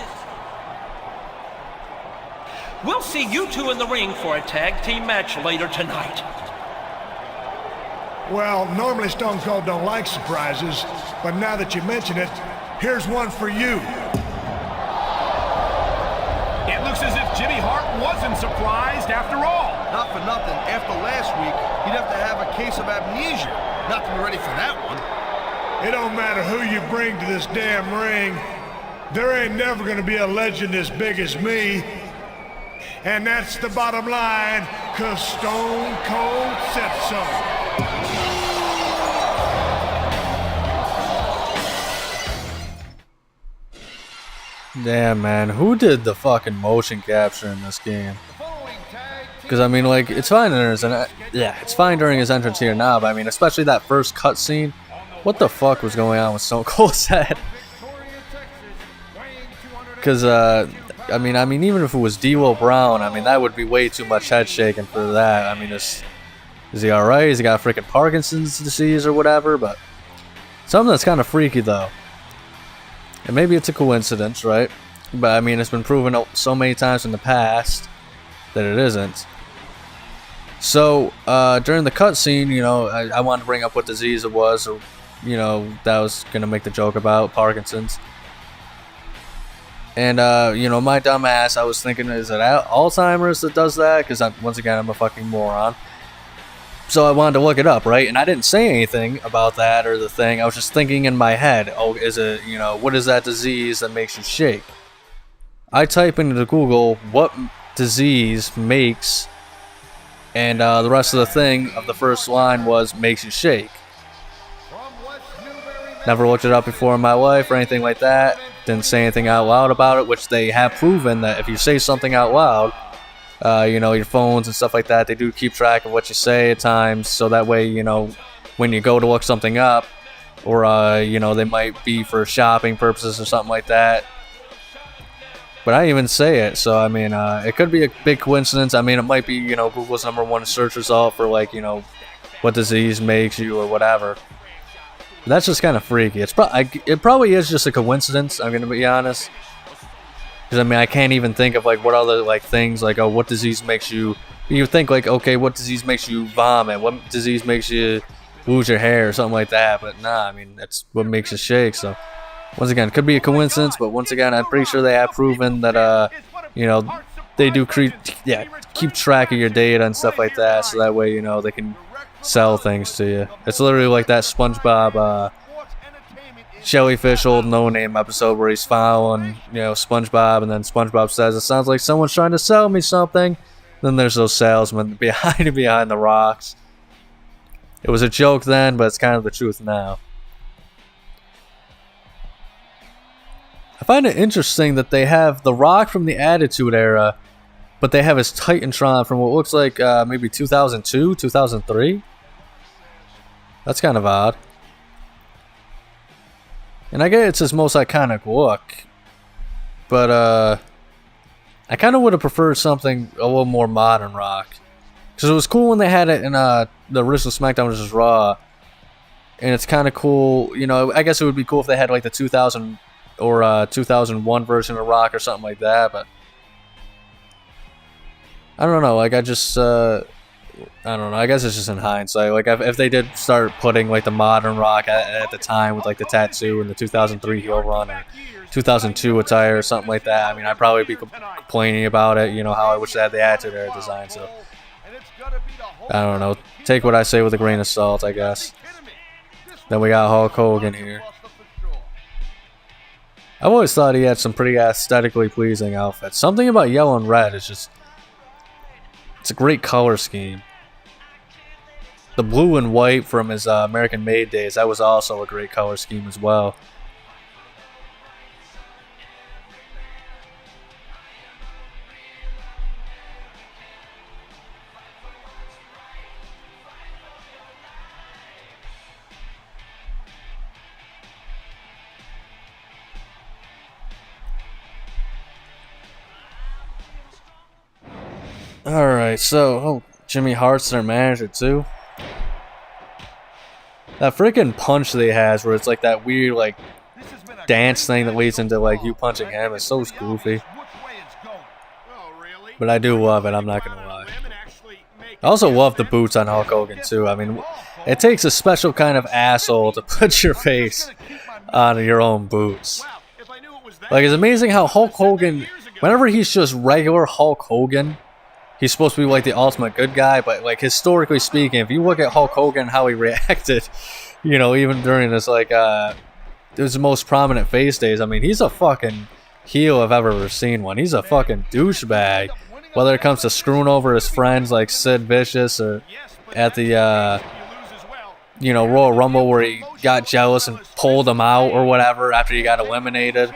We'll see you two in the ring for a tag team match later tonight. Well, normally Stone Cold don't like surprises, but now that you mention it, here's one for you. It looks as if Jimmy Hart wasn't surprised after all. Not for nothing, after last week, he'd have to have a case of amnesia not to be ready for that one. It don't matter who you bring to this damn ring. There ain't never gonna be a legend as big as me. And that's the bottom line, 'cause Stone Cold said so. Damn, man, who did the fucking motion capture in this game? Because I mean, like, it's fine it's fine during his entrance here now, but I mean, especially that first cutscene. What the fuck was going on with Stone Cold's head? Because I mean, even if it was D-Will Brown, I mean, that would be way too much head shaking for that. I mean, is he all right? Has he got freaking Parkinson's disease or whatever? But something that's kind of freaky though. And maybe it's a coincidence, right? But I mean, it's been proven so many times in the past that it isn't. So during the cutscene, you know, I wanted to bring up what disease it was, or you know, that I was gonna make the joke about Parkinson's. And you know, my dumb ass, I was thinking, is it Alzheimer's that does that? Because once again, I'm a fucking moron. So I wanted to look it up, right? And I didn't say anything about that or the thing. I was just thinking in my head, oh, is it, you know, what is that disease that makes you shake? I type into Google, what disease makes, and the rest of the thing of the first line was, makes you shake. Never looked it up before in my life or anything like that. Didn't say anything out loud about it, which they have proven that if you say something out loud, you know, your phones and stuff like that, they do keep track of what you say at times, so that way, you know, when you go to look something up, or you know, they might be for shopping purposes or something like that. But I didn't even say it, so I mean, it could be a big coincidence. I mean, it might be, you know, Google's #1 search result for, like, you know, what disease makes you or whatever. But that's just kind of freaky. It probably is just a coincidence, I'm gonna be honest. Because I mean, I can't even think of like what other like things like, oh, what disease makes you? You think like, okay, what disease makes you vomit? What disease makes you lose your hair or something like that? But nah, I mean, that's what makes you shake. So once again, it could be a coincidence, but once again, I'm pretty sure they have proven that you know, they do keep track of your data and stuff like that, so that way, you know, they can sell things to you. It's literally like that SpongeBob Jellyfish Old No Name episode where he's following, you know, SpongeBob, and then SpongeBob says, it sounds like someone's trying to sell me something. Then there's those salesmen behind the rocks. It was a joke then, but it's kind of the truth now. I find it interesting that they have The Rock from the Attitude Era, but they have his Titantron from what looks like maybe 2002, 2003. That's kind of odd. And I guess it's his most iconic look, but I kind of would have preferred something a little more modern Rock, because it was cool when they had it in the original SmackDown vs. Raw, and it's kind of cool, you know. I guess it would be cool if they had like the 2000 or 2001 version of Rock or something like that, but I don't know. Like, I don't know. I guess it's just in hindsight. Like, if they did start putting like the modern Rock at the time with like the tattoo and the 2003 heel run or 2002 attire or something like that, I mean, I'd probably be complaining about it. You know, how I wish they had the Attitude Era design. So I don't know. Take what I say with a grain of salt, I guess. Then we got Hulk Hogan here. I've always thought he had some pretty aesthetically pleasing outfits. Something about yellow and red is just, it's a great color scheme. The blue and white from his American Made days, that was also a great color scheme as well. Alright, so, Jimmy Hart's their manager too. That freaking punch that he has where it's like that weird like dance thing that leads into like you punching him is so goofy. But I do love it, I'm not gonna lie. I also love the boots on Hulk Hogan too. I mean, it takes a special kind of asshole to put your face on your own boots. Like, it's amazing how Hulk Hogan, whenever he's just regular Hulk Hogan, he's supposed to be like the ultimate good guy, but like historically speaking, if you look at Hulk Hogan, how he reacted, you know, even during this like his most prominent face days, I mean, he's a fucking heel if I've ever seen one. He's a fucking douchebag. Whether it comes to screwing over his friends like Sid Vicious or at the you know, Royal Rumble where he got jealous and pulled him out or whatever after he got eliminated.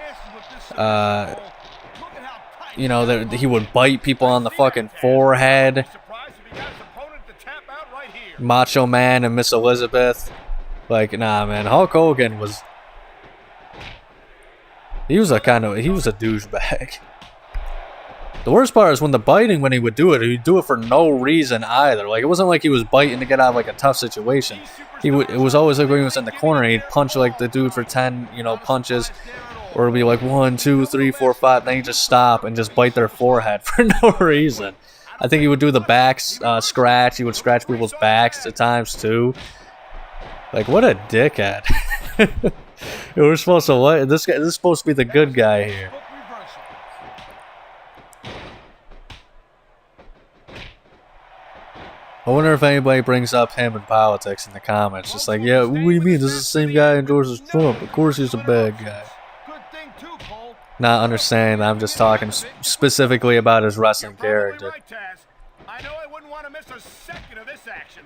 You know, that he would bite people on the fucking forehead. Macho Man and Miss Elizabeth. Like, nah, man, Hulk Hogan was... He was a douchebag. The worst part is when he would do it, he'd do it for no reason either. Like, it wasn't like he was biting to get out of like a tough situation. It was always like when he was in the corner, he'd punch like the dude for 10, you know, punches. Or it'd be like 1, 2, 3, 4, 5. Then he'd just stop and just bite their forehead for no reason. I think he would do the back scratch. He would scratch people's backs at times too. Like, what a dickhead. We're supposed to what? This is supposed to be the good guy here. I wonder if anybody brings up him in politics in the comments. Just like, yeah, what do you mean? This is the same guy who endorses Trump. Of course he's a bad guy. Not understanding. I'm just talking specifically about his wrestling character. I know I wouldn't want to miss a second of this action.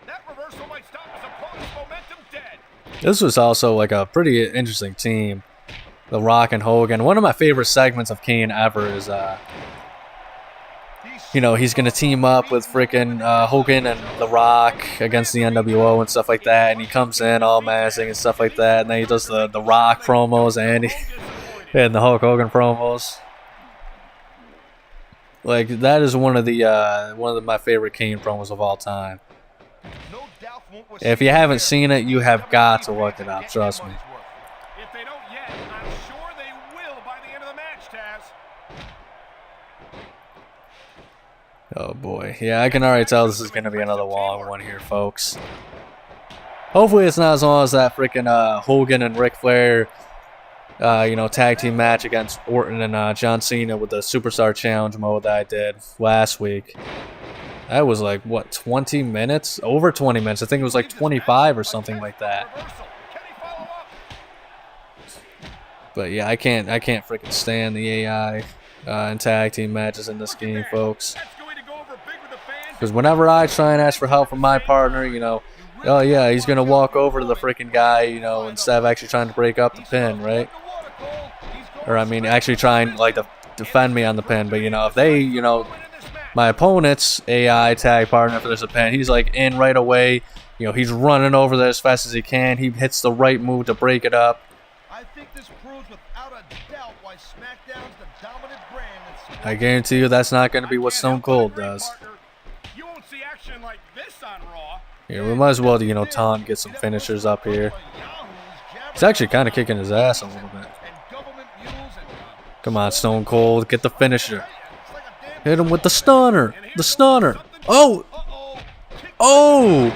That reversal might stop his opponent's momentum dead. This was also like a pretty interesting team. The Rock and Hogan. One of my favorite segments of Kane ever is you know, he's gonna team up with freaking Hogan and The Rock against the NWO and stuff like that, and he comes in all menacing and stuff like that, and then he does the Rock promos and the Hulk Hogan promos. Like, that is one of my favorite Kane promos of all time. If you haven't seen it, you have got to look it up. Trust me. If they don't yet, I'm sure they will by the end of the match, Taz. Oh boy. Yeah, I can already tell this is going to be another long one here, folks. Hopefully it's not as long as that freaking Hogan and Ric Flair you know, tag team match against Orton and John Cena with the Superstar Challenge mode that I did last week. That was like, what, 20 minutes? Over 20 minutes. I think it was like 25 or something like that. But yeah, I can't freaking stand the AI and tag team matches in this game, folks. Because whenever I try and ask for help from my partner, you know, oh yeah, he's going to walk over to the freaking guy, you know, instead of actually trying to break up the pin, right? Or, I mean, actually trying, like, to defend me on the pin. But, you know, if they, you know, my opponent's AI tag partner, if there's a pin, he's, like, in right away. You know, he's running over there as fast as he can. He hits the right move to break it up. I think this proves without a doubt why SmackDown's the dominant brand. I guarantee you that's not going to be what Stone Cold does. You won't see action like this on Raw. Yeah, we might as well, you know, taunt, get some finishers up here. He's actually kind of kicking his ass a little bit. Come on, Stone Cold, get the finisher. Hit him with the stunner. The stunner. Oh! Oh!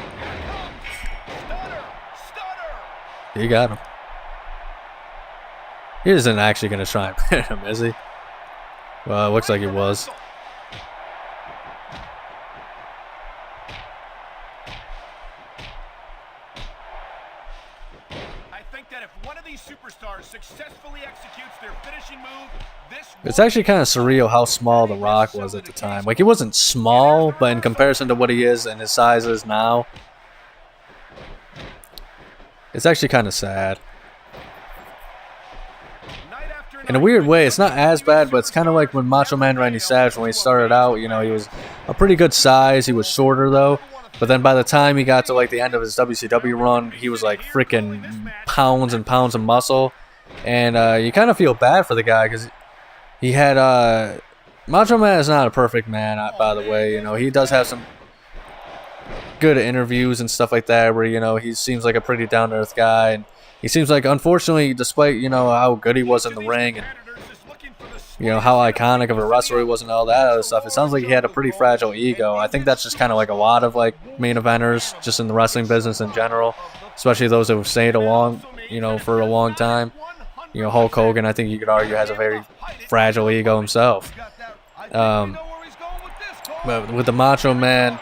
He got him. He isn't actually going to try and pin him, is he? Well, it looks like he was. It's actually kind of surreal how small The Rock was at the time. Like, he wasn't small, but in comparison to what he is and his size is now, it's actually kind of sad. In a weird way, it's not as bad, but it's kind of like when Macho Man Randy Savage, when he started out, you know, he was a pretty good size. He was shorter, though. But then by the time he got to, like, the end of his WCW run, he was, like, freaking pounds and pounds of muscle. And you kind of feel bad for the guy because he had Macho Man is not a perfect man, by the way. You know, he does have some good interviews and stuff like that where, you know, he seems like a pretty down-to-earth guy. And he seems like, unfortunately, despite, you know, how good he was in the ring and, you know, how iconic of a wrestler he was and all that other stuff, it sounds like he had a pretty fragile ego. I think that's just kind of like a lot of, like, main eventers just in the wrestling business in general, especially those who have stayed along, you know, for a long time. You know, Hulk Hogan, I think you could argue, has a very fragile ego himself. But with the Macho Man,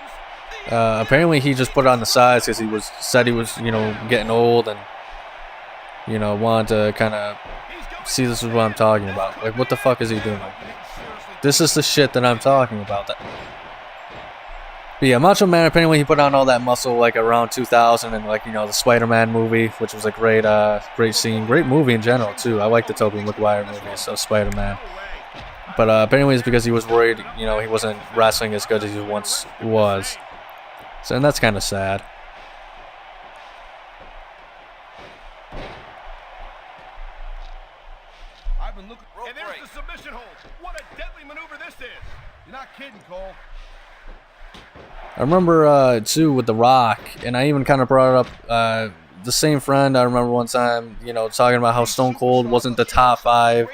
apparently he just put it on the sides because he said he was, you know, getting old and, you know, wanted to kind of see this is what I'm talking about. Like, what the fuck is he doing? This is the shit that I'm talking about. But yeah, Macho Man, apparently he put on all that muscle like around 2000 and, like, you know, the Spider-Man movie, which was a great scene, great movie in general too. I like the Tobey Maguire movie, so Spider-Man. But apparently it's because he was worried, you know, he wasn't wrestling as good as he once was. So, and that's kind of sad. I've been looking. And there's the submission hold. What a deadly maneuver this is. You're not kidding, Cole. I remember, too, with The Rock, and I even kind of brought it up, the same friend, I remember one time, you know, talking about how Stone Cold wasn't the top 5,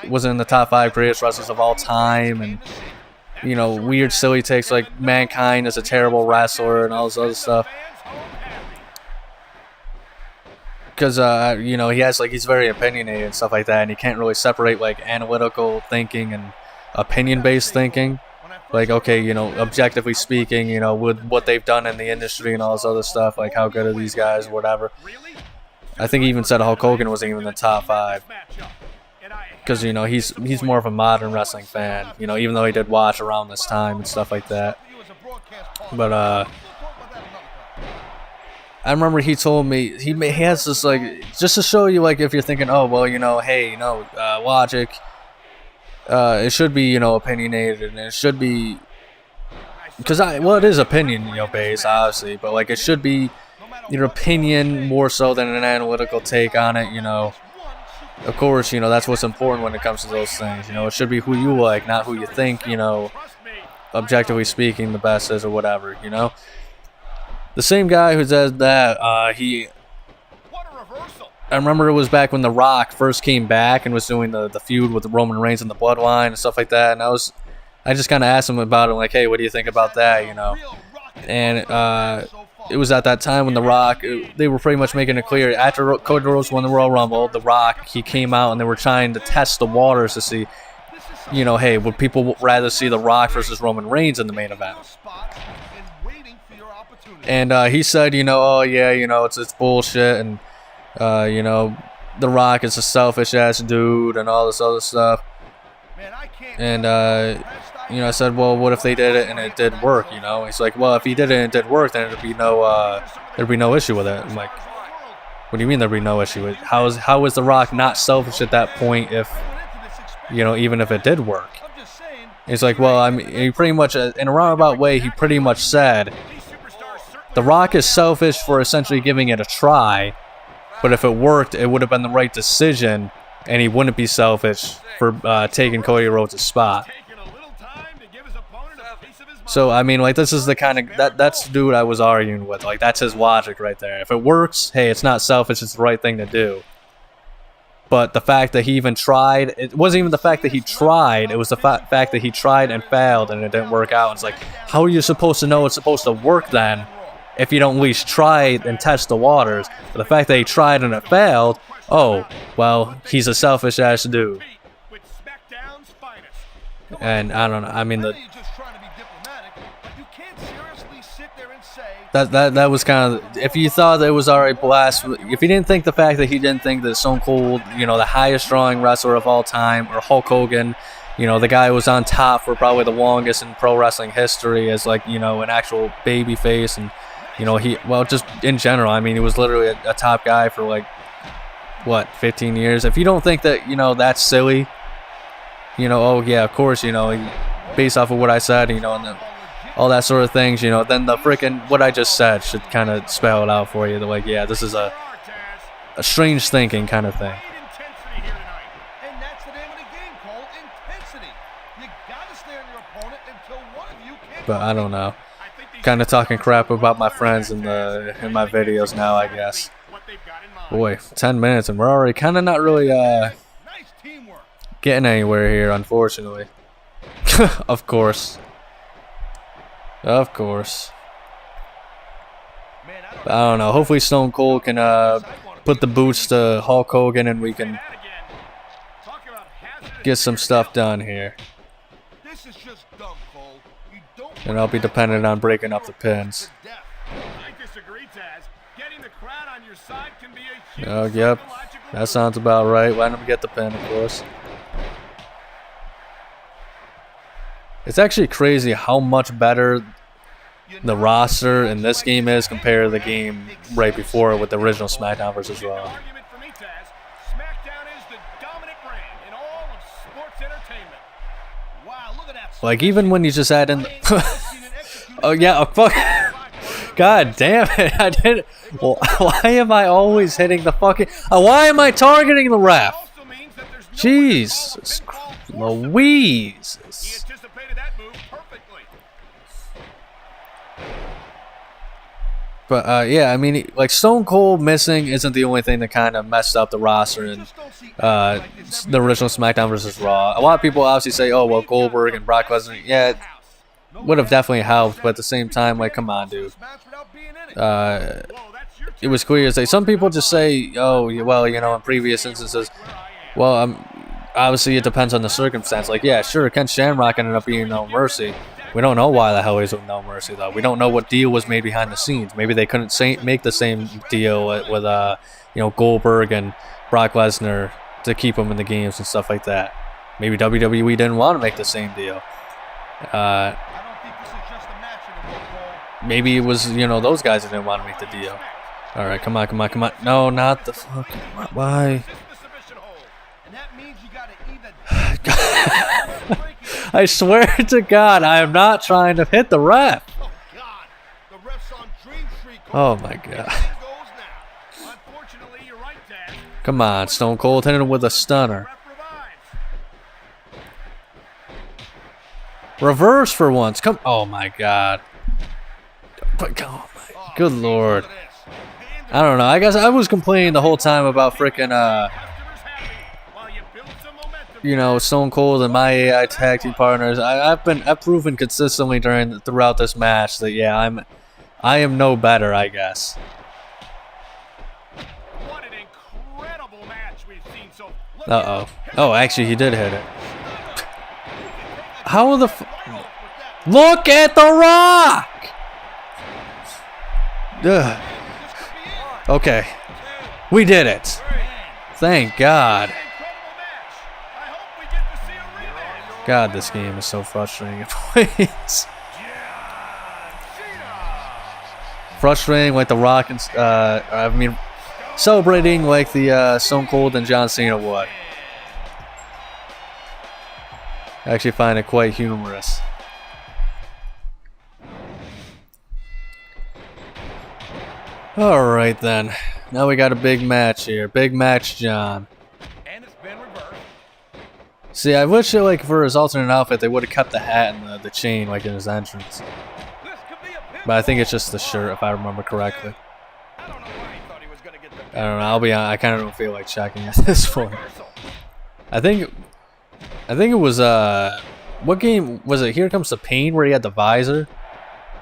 wasn't in the top 5 greatest wrestlers of all time, and, you know, weird, silly takes like Mankind is a terrible wrestler and all this other stuff. Because, you know, he's very opinionated and stuff like that, and he can't really separate, like, analytical thinking and opinion-based thinking. Like, okay, you know, objectively speaking, you know, with what they've done in the industry and all this other stuff, like how good are these guys, whatever. I think he even said Hulk Hogan wasn't even in the top 5. Because, you know, he's more of a modern wrestling fan, you know, even though he did watch around this time and stuff like that. But, I remember he told me, he has this, like, just to show you, like, if you're thinking, oh, well, you know, hey, you know, logic, it should be, you know, opinionated, and it should be, because well, it is opinion, you know, based, obviously, but, like, it should be your opinion more so than an analytical take on it, you know. Of course, you know, that's what's important when it comes to those things, you know. It should be who you like, not who you think, you know, objectively speaking, the best is or whatever, you know. The same guy who says that, I remember it was back when The Rock first came back and was doing the feud with Roman Reigns and the Bloodline and stuff like that, and I just kind of asked him about it, like, hey, what do you think about that, you know? And it was at that time when The Rock, they were pretty much making it clear, after Cody Rhodes won the Royal Rumble, The Rock, he came out and they were trying to test the waters to see, you know, hey, would people rather see The Rock versus Roman Reigns in the main event? And he said, you know, oh yeah, you know, it's bullshit, and you know, The Rock is a selfish ass dude and all this other stuff. And you know, I said, well, what if they did it and it did work? You know, he's like, well, if he did it and it did work, then there'd be no issue with it. I'm like, what do you mean there'd be no issue with it? How is The Rock not selfish at that point if, you know, even if it did work? He's like, well, I mean, he pretty much, in a roundabout way, he pretty much said, The Rock is selfish for essentially giving it a try, but if it worked, it would have been the right decision, and he wouldn't be selfish for taking Cody Rhodes' spot. So, I mean, like, this is the kind of, that's the dude I was arguing with. Like, that's his logic right there. If it works, hey, it's not selfish, it's the right thing to do. But the fact that he even tried, it wasn't even the fact that he tried, it was the fact that he tried and failed and it didn't work out. It's like, how are you supposed to know it's supposed to work then if you don't at least try and test the waters? But the fact that he tried and it failed, oh, well, he's a selfish ass dude. And I don't know, I mean, that was kind of, if you thought that it was alright blasphemy, if you didn't think the fact that he didn't think that Stone Cold, you know, the highest drawing wrestler of all time, or Hulk Hogan, you know, the guy who was on top for probably the longest in pro wrestling history as, like, you know, an actual baby face, and, you know, just in general, I mean, he was literally a top guy for, like, what, 15 years? If you don't think that, you know, that's silly, you know, oh yeah, of course, you know, based off of what I said, you know, and all that sort of things, you know, then the freaking, what I just said should kind of spell it out for you. They're like, yeah, this is a strange thinking kind of thing. But I don't know. Kind of talking crap about my friends in my videos now, I guess. Boy, 10 minutes and we're already kind of not really getting anywhere here, unfortunately. Of course. Of course. But I don't know. Hopefully Stone Cold can put the boots to Hulk Hogan and we can get some stuff done here. And I'll be dependent on breaking up the pins. Oh, yep. That sounds about right. Let him get the pin, of course. It's actually crazy how much better the roster in this game is compared to the game right before with the original SmackDown vs. Raw. Like, even when you just add in oh yeah, oh, fuck. God damn it, I didn't. Well, why am I always hitting the fucking, why am I targeting the ref? Jesus Louise. But yeah, I mean, like, Stone Cold missing isn't the only thing that kind of messed up the roster in the original SmackDown vs. Raw. A lot of people obviously say, oh, well, Goldberg and Brock Lesnar, yeah, it would have definitely helped, but at the same time, like, come on, dude. It was clear as day. Some people just say, oh, well, you know, in previous instances, well, obviously it depends on the circumstance. Like, yeah, sure, Ken Shamrock ended up being No Mercy. We don't know why the hell he's with No Mercy, though. We don't know what deal was made behind the scenes. Maybe they couldn't make the same deal with you know, Goldberg and Brock Lesnar to keep them in the games and stuff like that. Maybe WWE didn't want to make the same deal. Maybe it was, you know, those guys that didn't want to make the deal. All right, come on, come on, come on. No, not the fucking. Why? I swear to God, I am not trying to hit the ref. Oh my God. Come on, Stone Cold, hitting him with a stunner. Reverse for once. Come. Oh my God. Oh my. Good Lord. I don't know. I guess I was complaining the whole time about freaking you know, Stone Cold and my AI tag team partners. I've proven consistently throughout this match that yeah, I am no better, I guess. What an incredible match we've seen. So oh, actually he did hit it. How the look at The Rock! Ugh. Okay, we did it. Thank God. God, this game is so frustrating at points. Frustrating like The Rock and I mean, celebrating like the Stone Cold and John Cena would. I actually find it quite humorous. Alright then. Now we got a big match here. Big match, John. And it's been reversed. See, I wish like for his alternate outfit they would have kept the hat and the chain like in his entrance. But I think it's just the shirt if I remember correctly. I don't know, I'll be honest, I kinda don't feel like checking at this point. I think it was what game was it? Here Comes the Pain where he had the visor?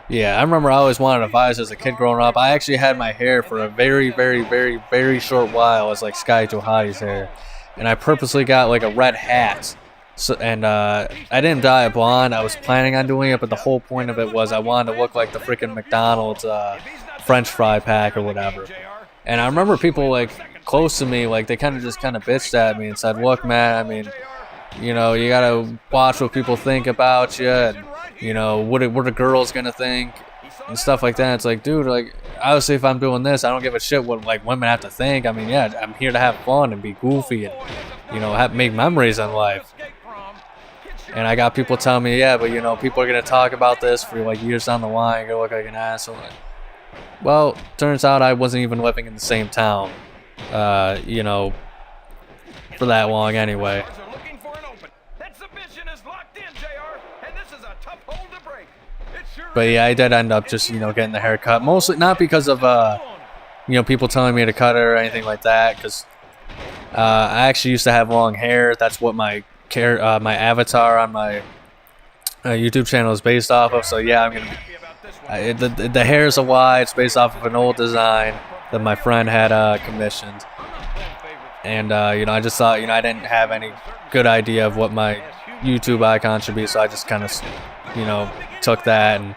Yeah, I remember I always wanted a visor as a kid growing up. I actually had my hair for a very, very, very, very short while as like Sky Johai's hair. And I purposely got like a red hat. So, and I didn't dye it blonde. I was planning on doing it, but the whole point of it was I wanted to look like the freaking McDonald's French fry pack or whatever. And I remember people like close to me, like they kind of bitched at me and said, look, man, I mean, you know, you gotta watch what people think about you, and you know, what are girls gonna think and stuff like that. It's like, dude, like obviously if I'm doing this, I don't give a shit what like women have to think. I mean, yeah, I'm here to have fun and be goofy and, you know, make memories in life. And I got people telling me, yeah, but you know, people are gonna talk about this for like years down the line. You're gonna look like an asshole. Well, turns out I wasn't even living in the same town, you know, for that long anyway. But yeah, I did end up just, getting the haircut. Mostly not because of, people telling me to cut it or anything like that. Because I actually used to have long hair. That's what my avatar on my YouTube channel is based off of. So yeah, the hair is a why. It's based off of an old design that my friend had commissioned. And, I just thought, I didn't have any good idea of what my YouTube icon should be. So I just kind of, took that and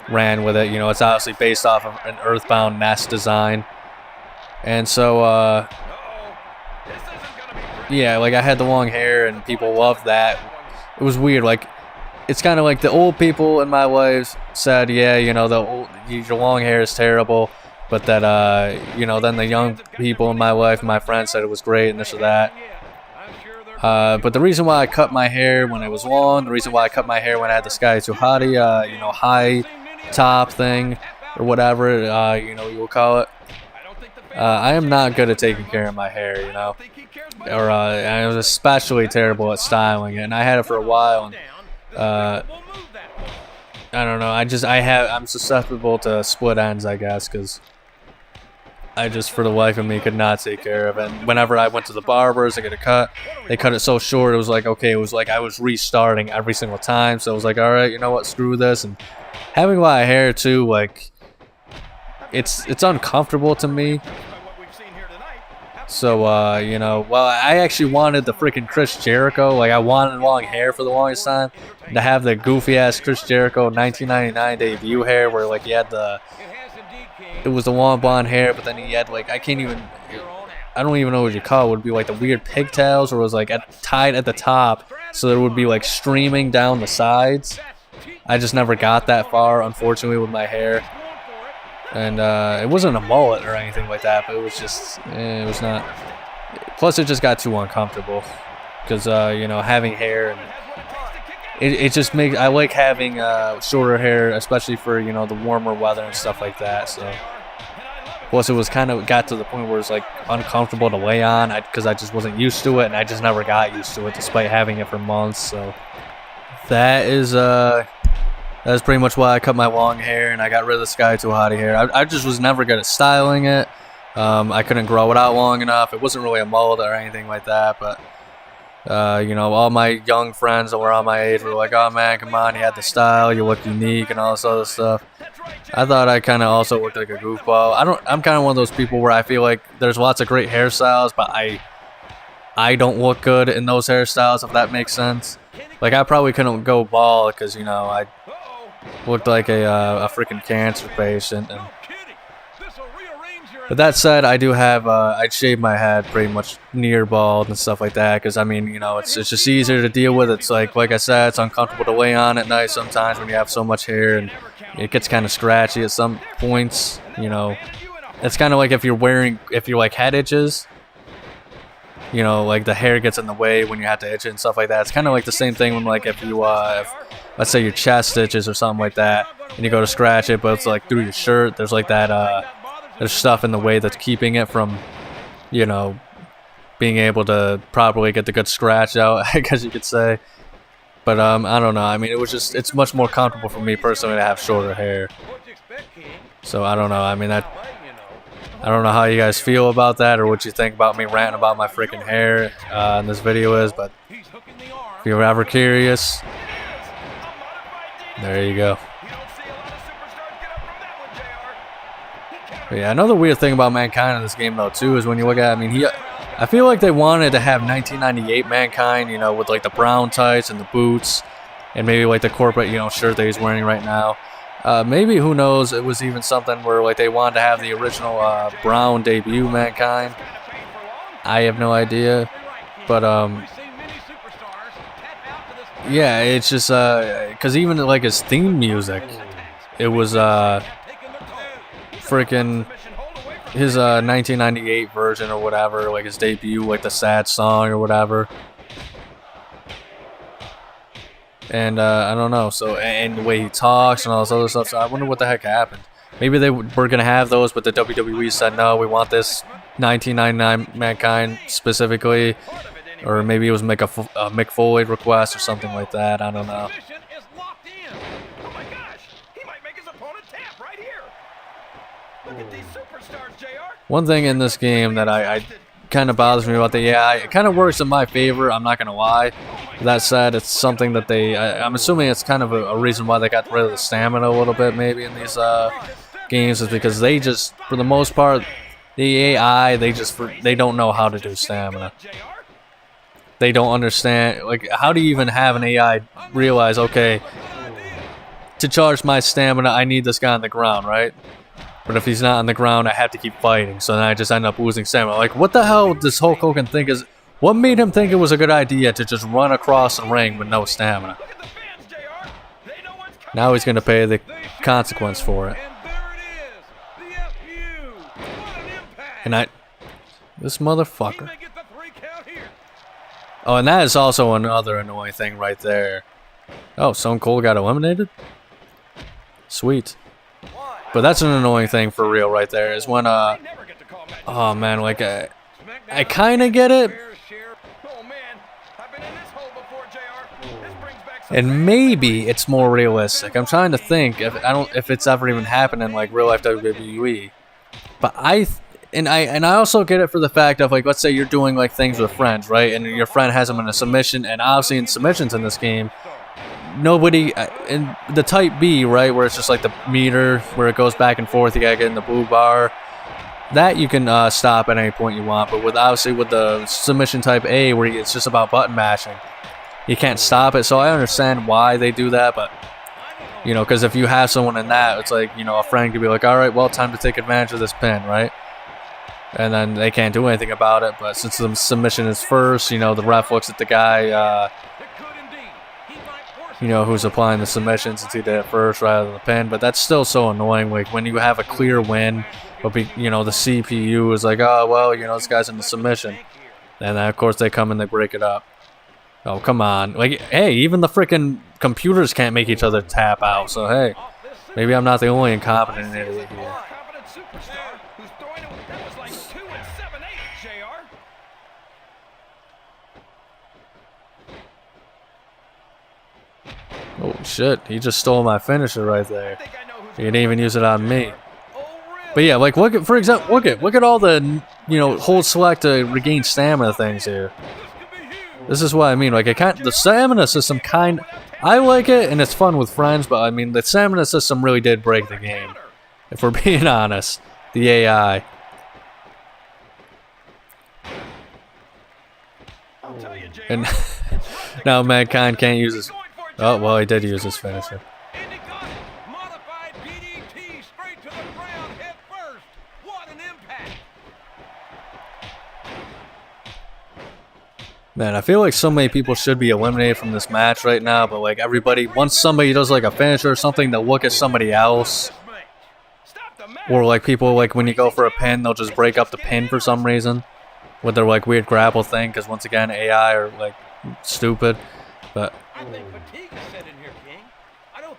ran with it. It's obviously based off of an Earthbound Nest design. And so, yeah, like I had the long hair and people loved that. It was weird. Like, it's kind of like the old people in my life said, yeah, your long hair is terrible. But that, then the young people in my life, my friends said it was great and this or that. But the reason why I cut my hair when it was long, the reason why I cut my hair when I had the Sky Too Hottie, high top thing or whatever, you will call it. I am not good at taking care of my hair, or I was especially terrible at styling it, and I had it for a while. And, I don't know. I'm susceptible to split ends, I guess, because I just, for the life of me, could not take care of it. And whenever I went to the barbers to get a cut, they cut it so short, it was like, okay, it was like I was restarting every single time. So it was like, all right, you know what, screw this. And having a lot of hair, too, like, it's uncomfortable to me. So, well, I actually wanted the freaking Chris Jericho. Like, I wanted long hair for the longest time. And to have the goofy-ass Chris Jericho 1999 debut hair where, like, he had it was the long blonde hair, but then he had, like, I don't even know what you call it. It would be, like, the weird pigtails, or it was, like, tied at the top, so there would be, like, streaming down the sides. I just never got that far, unfortunately, with my hair. And it wasn't a mullet or anything like that, but it was just, it was not. Plus, it just got too uncomfortable because, having hair, and it just makes, I like having shorter hair, especially for, the warmer weather and stuff like that. So, plus, it was kind of got to the point where it's like uncomfortable to lay on because I just wasn't used to it, and I just never got used to it despite having it for months. So, that's pretty much why I cut my long hair and I got rid of the Sky Too Hottie hair. I just was never good at styling it. I couldn't grow it out long enough. It wasn't really a mullet or anything like that. But, all my young friends that were on my age were like, oh, man, come on, you had the style, you look unique and all this other stuff. I thought I kind of also looked like a goofball. I'm kind of one of those people where I feel like there's lots of great hairstyles, but I don't look good in those hairstyles, if that makes sense. Like, I probably couldn't go bald because, I looked like a freaking cancer patient. But that said, I do have, I'd shave my head pretty much near bald and stuff like that because, it's just easier to deal with. It's like I said, it's uncomfortable to lay on at night sometimes when you have so much hair, and it gets kind of scratchy at some points, It's kind of like if you're like head itches, like the hair gets in the way when you have to itch it and stuff like that. It's kind of like the same thing when, like, if you, let's say your chest itches or something like that, and you go to scratch it, but it's like through your shirt, there's like that, there's stuff in the way that's keeping it from, being able to properly get the good scratch out, I guess you could say. But, I don't know. It's much more comfortable for me personally to have shorter hair. So, I don't know. I don't know how you guys feel about that or what you think about me ranting about my freaking hair in this video is, but if you're ever curious, there you go. But yeah, another weird thing about Mankind in this game, though, too, is when you look at it, I feel like they wanted to have 1998 Mankind, with, like, the brown tights and the boots and maybe, like, the corporate, shirt that he's wearing right now. Maybe, who knows, it was even something where, like, they wanted to have the original brown debut Mankind. I have no idea. But, yeah, it's just, because even, like, his theme music, it was, freaking his 1998 version or whatever, like his debut, like the sad song or whatever. And I don't know, so, and the way he talks and all this other stuff, so I wonder what the heck happened. Maybe they were going to have those, but the WWE said, no, we want this 1999 Mankind specifically. Or maybe it was make a Mick Foley request or something like that, I don't know. One thing in this game that I kind of bothers me about the AI, it kind of works in my favor, I'm not going to lie. That said, it's something that I'm assuming it's kind of a reason why they got rid of the stamina a little bit maybe in these games, is because they just, for the most part, the AI, they don't know how to do stamina. They don't understand, like, how do you even have an AI realize, okay, to charge my stamina, I need this guy on the ground, right? But if he's not on the ground, I have to keep fighting, so then I just end up losing stamina. Like, what the hell does Hulk Hogan think is... What made him think it was a good idea to just run across the ring with no stamina? Now he's going to pay the consequence for it. And this motherfucker. Oh, and that is also another annoying thing right there. Oh, Stone Cold got eliminated? Sweet. But that's an annoying thing for real right there, is when, oh man, like, I kind of get it. And maybe it's more realistic. I'm trying to think if it's ever even happened in, like, real life WWE. But I also get it for the fact of, like, let's say you're doing, like, things with friends, right? And your friend has them in a submission, and obviously in submissions in this game, nobody in the type B, right, where it's just like the meter where it goes back and forth, you gotta get in the blue bar, that you can stop at any point you want. But obviously with the submission type A, where it's just about button mashing, you can't stop it. So I understand why they do that, but you know, because if you have someone in that, it's like, you know, a friend could be like, all right, well, time to take advantage of this pin, right? And then they can't do anything about it. But since the submission is first, you know, the ref looks at the guy you know, who's applying the submission, since he did it first rather than the pin. But that's still so annoying. Like, when you have a clear win, but you know, the CPU is like, oh, well, you know, this guy's in the submission. And then, of course, they come and they break it up. Oh, come on. Like, hey, even the freaking computers can't make each other tap out. So, hey, maybe I'm not the only incompetent idiot here. Oh shit, he just stole my finisher right there. He didn't even use it on me. But yeah, like, look at all the, you know, hold select to regain stamina things here. This is what I mean. Like, the stamina system I like it, and it's fun with friends, but I mean, the stamina system really did break the game. If we're being honest, the AI. And now Mankind can't use his... Oh, well, he did use his finisher. Man, I feel like so many people should be eliminated from this match right now, but like everybody, once somebody does like a finisher or something, they'll look at somebody else. Or like people, like when you go for a pin, they'll just break up the pin for some reason with their like weird grapple thing, because once again, AI are like stupid. But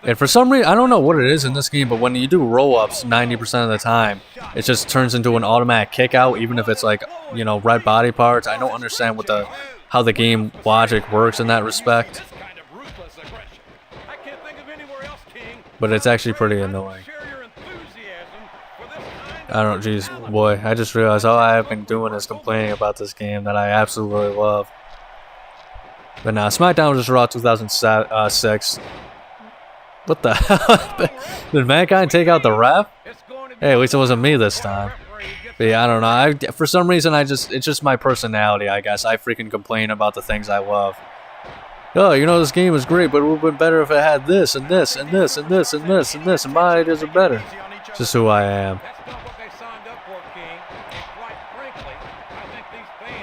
and for some reason, I don't know what it is in this game, but when you do roll-ups 90% of the time, it just turns into an automatic kick out, even if it's like, you know, red body parts. I don't understand how the game logic works in that respect. But it's actually pretty annoying. I don't, geez, boy, I just realized all I have been doing is complaining about this game that I absolutely love. But now, SmackDown was just Raw 2006. What the hell? Did Mankind take out the ref? Hey, at least it wasn't me this time. But yeah, I don't know. For some reason, it's just my personality, I guess. I freaking complain about the things I love. Oh, you know, this game is great, but it would have been better if it had this, and this, and this, and this, and this, and this, and my ideas are better. Just who I am.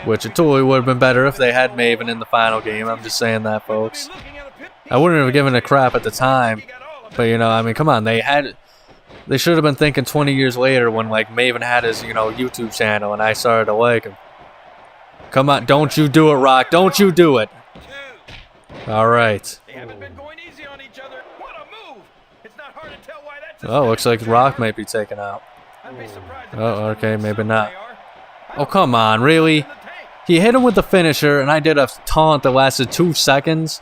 Which it totally would have been better if they had Maven in the final game. I'm just saying that, folks. I wouldn't have given a crap at the time, but you know, I mean, come on, they should have been thinking 20 years later when like Maven had his, you know, YouTube channel and I started to like him. Come on, don't you do it, Rock, don't you do it. All right. Oh, looks like Rock might be taken out. Oh, okay, maybe not. Oh, come on, really? He hit him with the finisher and I did a taunt that lasted 2 seconds.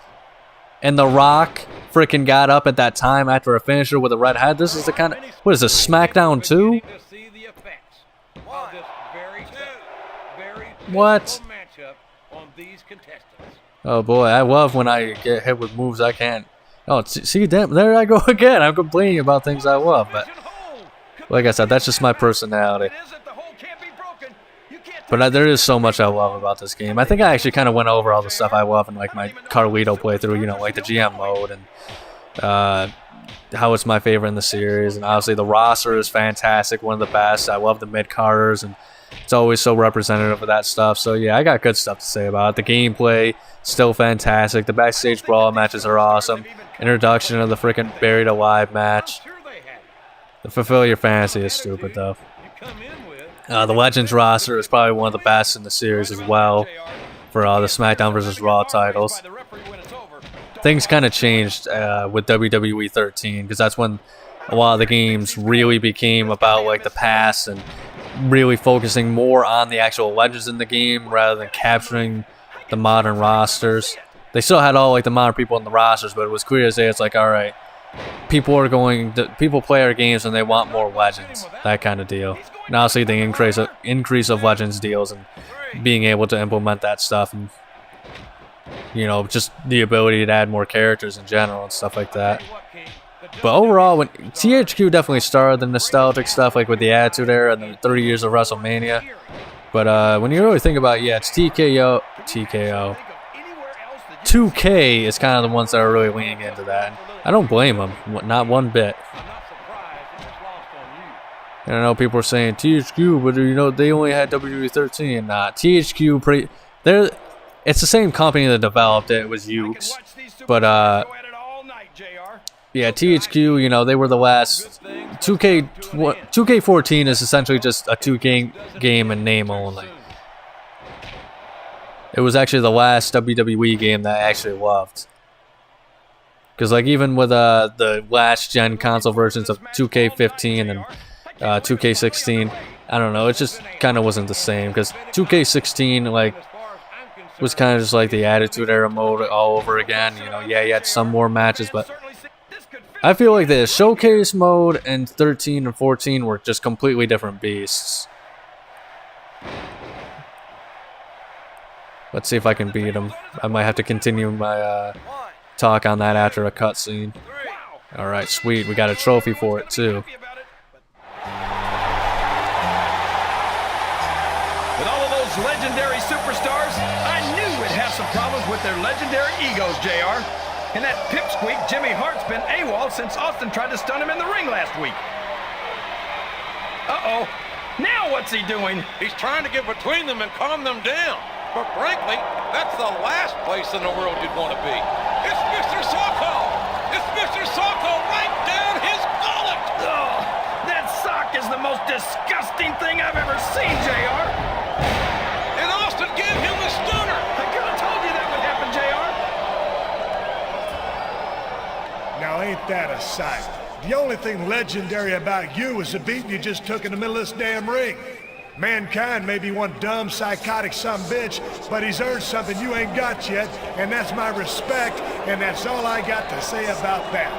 And The Rock freaking got up at that time after a finisher with a red head. This is the kind of... What is this, SmackDown 2? What? Oh boy, I love when I get hit with moves I can't. Oh, see, damn, there I go again. I'm complaining about things I love, but like I said, that's just my personality. But there is so much I love about this game. I think I actually kind of went over all the stuff I love in like my Carlito playthrough, you know, like the GM mode and how it's my favorite in the series. And obviously the roster is fantastic, one of the best. I love the mid-carders, and it's always so representative of that stuff. So yeah, I got good stuff to say about it. The gameplay, still fantastic. The backstage brawl matches are awesome. Introduction of the freaking Buried Alive match. The Fulfill Your Fantasy is stupid though. The Legends roster is probably one of the best in the series as well for the SmackDown vs. Raw titles. Things kind of changed with WWE 13 because that's when a lot of the games really became about like the past and really focusing more on the actual legends in the game rather than capturing the modern rosters. They still had all like the modern people in the rosters, but it was clear to say it's like, all right, people play our games and they want more legends, that kind of deal. And obviously the increase of legends deals and being able to implement that stuff, and you know, just the ability to add more characters in general and stuff like that. But overall, when THQ definitely started the nostalgic stuff, like with the Attitude Era and the 30 years of WrestleMania. But when you really think about it, yeah, it's TKO. 2K is kind of the ones that are really leaning into that. And I don't blame them, not one bit. And I know people are saying THQ, but you know they only had WWE 13. Nah, THQ it's the same company that developed it. It was Ukes, but yeah, THQ. You know they were the last. 2K14 is essentially just a 2K game in name only. It was actually the last WWE game that I actually loved. Because like even with the last gen console versions of 2K15 and 2K16, I don't know, it just kind of wasn't the same. Because 2K16 like was kind of just like the Attitude Era mode all over again. You know, yeah, you had some more matches, but I feel like the Showcase mode and 13 and 14 were just completely different beasts. Let's see if I can beat him. I might have to continue my talk on that after a cutscene. Alright, sweet. We got a trophy for it, too. With all of those legendary superstars, I knew we'd have some problems with their legendary egos, JR. And that pipsqueak Jimmy Hart's been AWOL since Austin tried to stun him in the ring last week. Uh-oh. Now what's he doing? He's trying to get between them and calm them down. But frankly, that's the last place in the world you'd want to be. It's Mr. Socko! It's Mr. Socko right down his gullet! Oh, that sock is the most disgusting thing I've ever seen, JR. And Austin gave him the stunner. I could have told you that would happen, JR. Now ain't that a sight? The only thing legendary about you is the beating you just took in the middle of this damn ring. Mankind may be one dumb, psychotic sumbitch, but he's earned something you ain't got yet, and that's my respect, and that's all I got to say about that.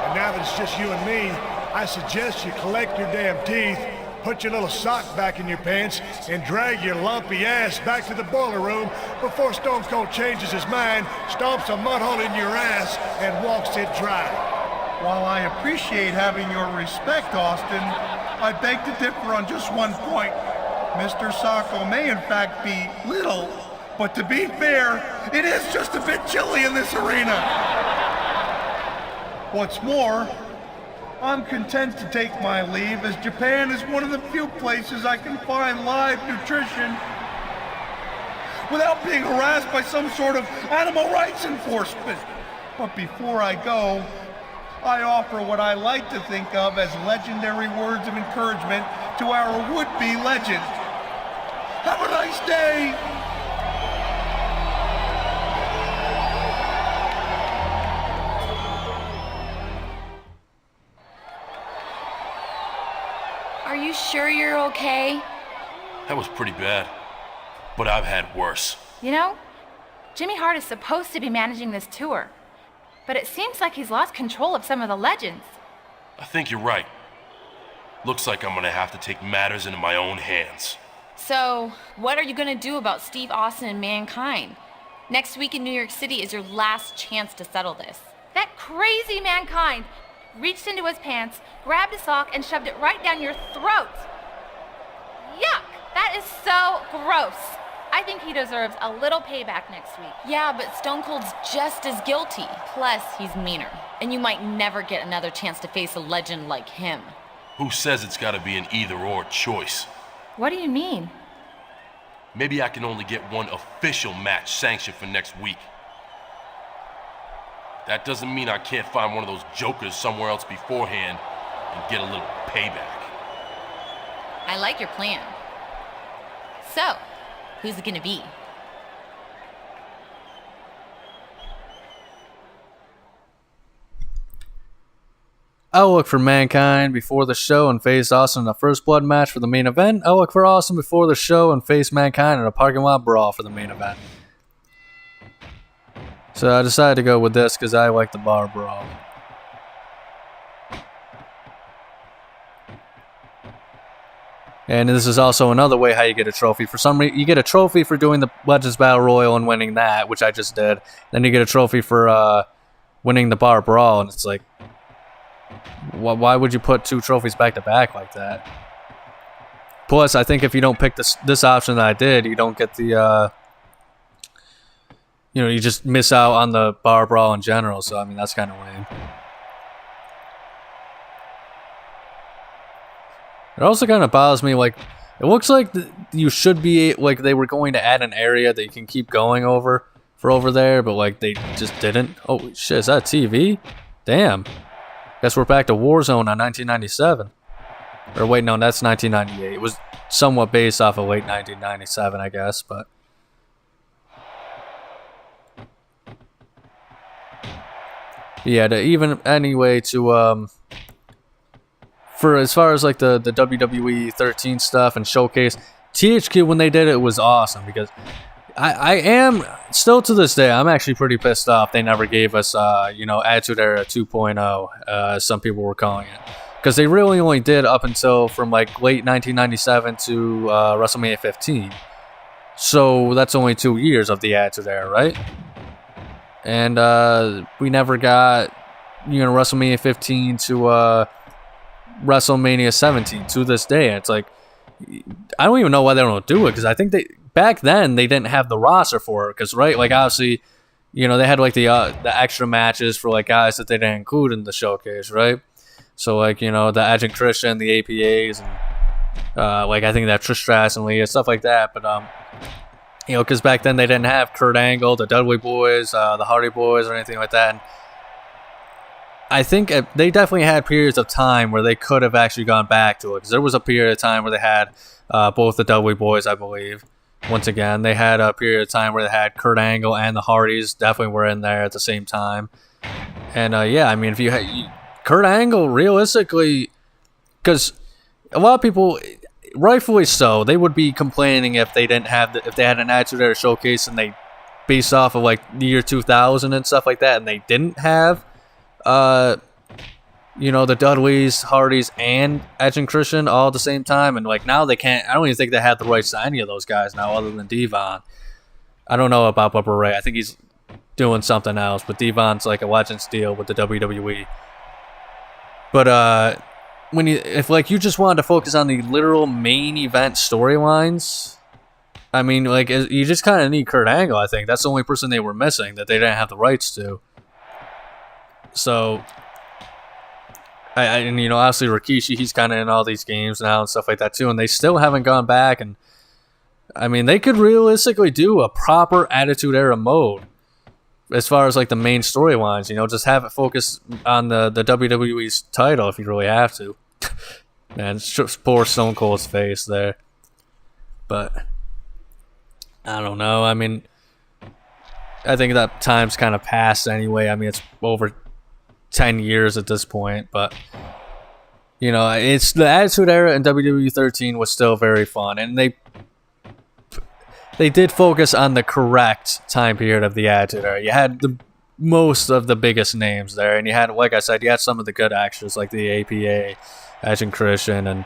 And now that it's just you and me, I suggest you collect your damn teeth, put your little sock back in your pants, and drag your lumpy ass back to the boiler room before Stone Cold changes his mind, stomps a mud hole in your ass, and walks it dry. While I appreciate having your respect, Austin, I beg to differ on just one point. Mr. Socko may in fact be little, but to be fair, it is just a bit chilly in this arena. What's more, I'm content to take my leave, as Japan is one of the few places I can find live nutrition without being harassed by some sort of animal rights enforcement. But before I go, I offer what I like to think of as legendary words of encouragement to our would-be legend. Have a nice day! Are you sure you're okay? That was pretty bad, but I've had worse. You know, Jimmy Hart is supposed to be managing this tour, but it seems like he's lost control of some of the legends. I think you're right. Looks like I'm gonna have to take matters into my own hands. So, what are you gonna do about Steve Austin and Mankind? Next week in New York City is your last chance to settle this. That crazy Mankind reached into his pants, grabbed a sock, and shoved it right down your throat. Yuck! That is so gross. I think he deserves a little payback next week. Yeah, but Stone Cold's just as guilty. Plus, he's meaner. And you might never get another chance to face a legend like him. Who says it's gotta be an either-or choice? What do you mean? Maybe I can only get one official match sanctioned for next week. That doesn't mean I can't find one of those jokers somewhere else beforehand and get a little payback. I like your plan. So, who's it gonna be? I'll look for Mankind before the show and face Austin in the First Blood match for the main event. I'll look for Austin before the show and face Mankind in a parking lot brawl for the main event. So I decided to go with this because I like the bar brawl. And this is also another way how you get a trophy. For some reason, you get a trophy for doing the Legends Battle Royal and winning that, which I just did. Then you get a trophy for winning the bar brawl, and it's like, why would you put two trophies back to back like that? Plus, I think if you don't pick this option that I did, you don't get the, you just miss out on the bar brawl in general. So, I mean, that's kind of lame. It also kind of bothers me, like, it looks like you should be, like, they were going to add an area that you can keep going over there, but, like, they just didn't. Oh, shit, is that TV? Damn. Guess we're back to Warzone on 1997. Or wait, no, that's 1998. It was somewhat based off of late 1997, I guess, but... yeah, for as far as like the WWE 13 stuff and showcase, THQ when they did it was awesome because I am still to this day I'm actually pretty pissed off they never gave us Attitude Era 2.0 as some people were calling it, because they really only did up until from like late 1997 to WrestleMania 15, so that's only 2 years of the Attitude Era, right? And we never got WrestleMania 15 to WrestleMania 17 to this day. It's like, I don't even know why they don't do it, because I think back then they didn't have the roster for it, because right, like obviously they had like the extra matches for like guys that they didn't include in the showcase, right? So like the Edge and Christian, the APAs, and like I think that Trish Stratus and Leah, stuff like that. But because back then they didn't have Kurt Angle, the Dudley Boys, the Hardy Boys, or anything like that. And I think they definitely had periods of time where they could have actually gone back to it, because there was a period of time where they had both the Dudley Boys, I believe. Once again, they had a period of time where they had Kurt Angle and the Hardys definitely were in there at the same time. And yeah, I mean, if you had Kurt Angle, realistically, because a lot of people, rightfully so, they would be complaining if they didn't have if they had an Attitude Era showcase and they based off of like the year 2000 and stuff like that, and they didn't have the Dudleys, Hardys, and Edge and Christian all at the same time, and like now they can't. I don't even think they have the rights to any of those guys now, other than Devon. I don't know about Bubba Ray. I think he's doing something else, but Devon's like a Legends deal with the WWE. But if you just wanted to focus on the literal main event storylines, I mean, like you just kind of need Kurt Angle. I think that's the only person they were missing that they didn't have the rights to. So, and obviously Rikishi, he's kind of in all these games now and stuff like that too, and they still haven't gone back. And I mean, they could realistically do a proper Attitude Era mode as far as like the main storylines. Just have it focus on the WWE's title if you really have to. Man, poor Stone Cold's face there. But I don't know. I mean, I think that time's kind of passed anyway. I mean, it's over 10 years at this point, but it's the Attitude Era and WWE 13 was still very fun, and they did focus on the correct time period of the Attitude Era. You had most of the biggest names there, and you had, like I said, you had some of the good extras like the APA, Edge and Christian, and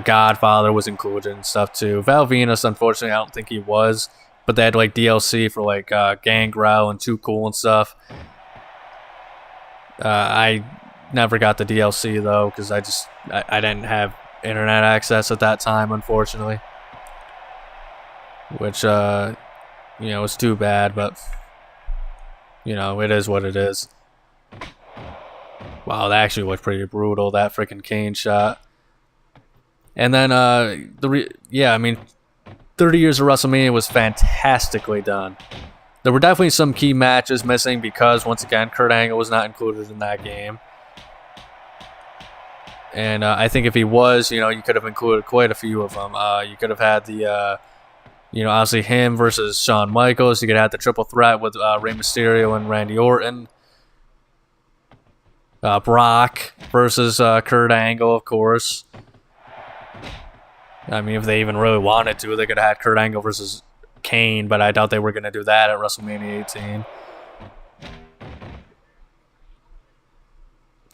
Godfather was included and stuff too. Val Venus, unfortunately, I don't think he was, but they had like DLC for like Gangrel and Too Cool and stuff. I never got the DLC though because I didn't have internet access at that time, unfortunately, which was too bad, but it is what it is. Wow, that actually was pretty brutal, that freaking Kane shot. And then 30 years of WrestleMania was fantastically done. There were definitely some key matches missing because, once again, Kurt Angle was not included in that game. And I think if he was, you could have included quite a few of them. You could have had the, obviously him versus Shawn Michaels. You could have had the triple threat with Rey Mysterio and Randy Orton. Brock versus Kurt Angle, of course. I mean, if they even really wanted to, they could have had Kurt Angle versus Kane, but I doubt they were going to do that at WrestleMania 18.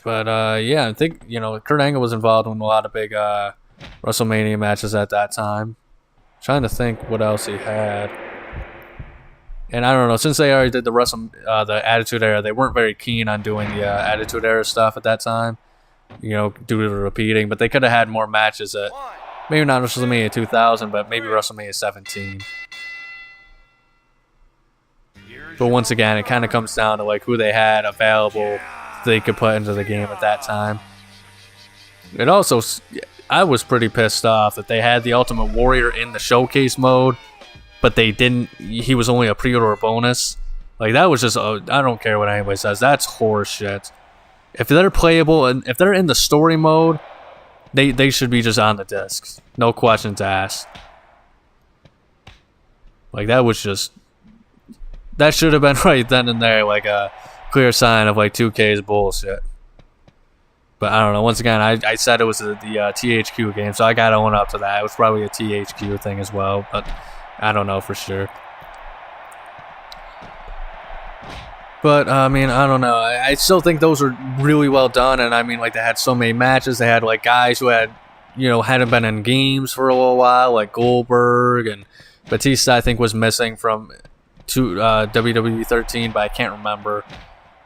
But, I think, Kurt Angle was involved in a lot of big WrestleMania matches at that time. Trying to think what else he had. And I don't know, since they already did the Attitude Era, they weren't very keen on doing the Attitude Era stuff at that time, due to the repeating. But they could have had more matches at, maybe not WrestleMania 2000, but maybe WrestleMania 17. But once again, it kind of comes down to like who they had available they could put into the game at that time. It also, I was pretty pissed off that they had the Ultimate Warrior in the showcase mode, but they didn't. He was only a pre-order bonus. Like, that was just, I don't care what anybody says, that's horse shit. If they're playable and if they're in the story mode, they should be just on the discs, no questions asked. Like, that was just, that should have been right then and there, like a clear sign of like 2K's bullshit. But I don't know. Once again, I said it was the THQ game, so I gotta own up to that. It was probably a THQ thing as well, but I don't know for sure. But I mean, I don't know. I still think those were really well done, and I mean, like, they had so many matches. They had like guys who had, hadn't been in games for a little while, like Goldberg, and Batista I think was missing from WWE 13, but I can't remember.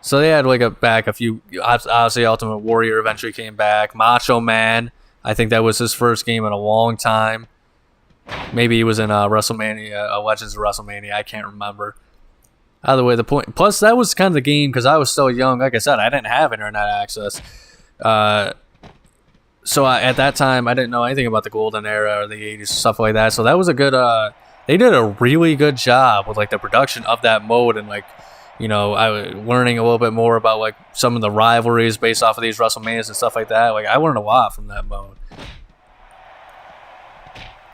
So they had like a few. Obviously, Ultimate Warrior eventually came back. Macho Man, I think that was his first game in a long time. Maybe he was in WrestleMania, Legends of WrestleMania. I can't remember. Either way, the point. Plus, that was kind of the game because I was so young. Like I said, I didn't have internet access. So at that time, I didn't know anything about the golden era or the 80s, stuff like that. So that was a good. They did a really good job with like the production of that mode and like, I was learning a little bit more about like some of the rivalries based off of these WrestleManias and stuff like that. Like, I learned a lot from that mode.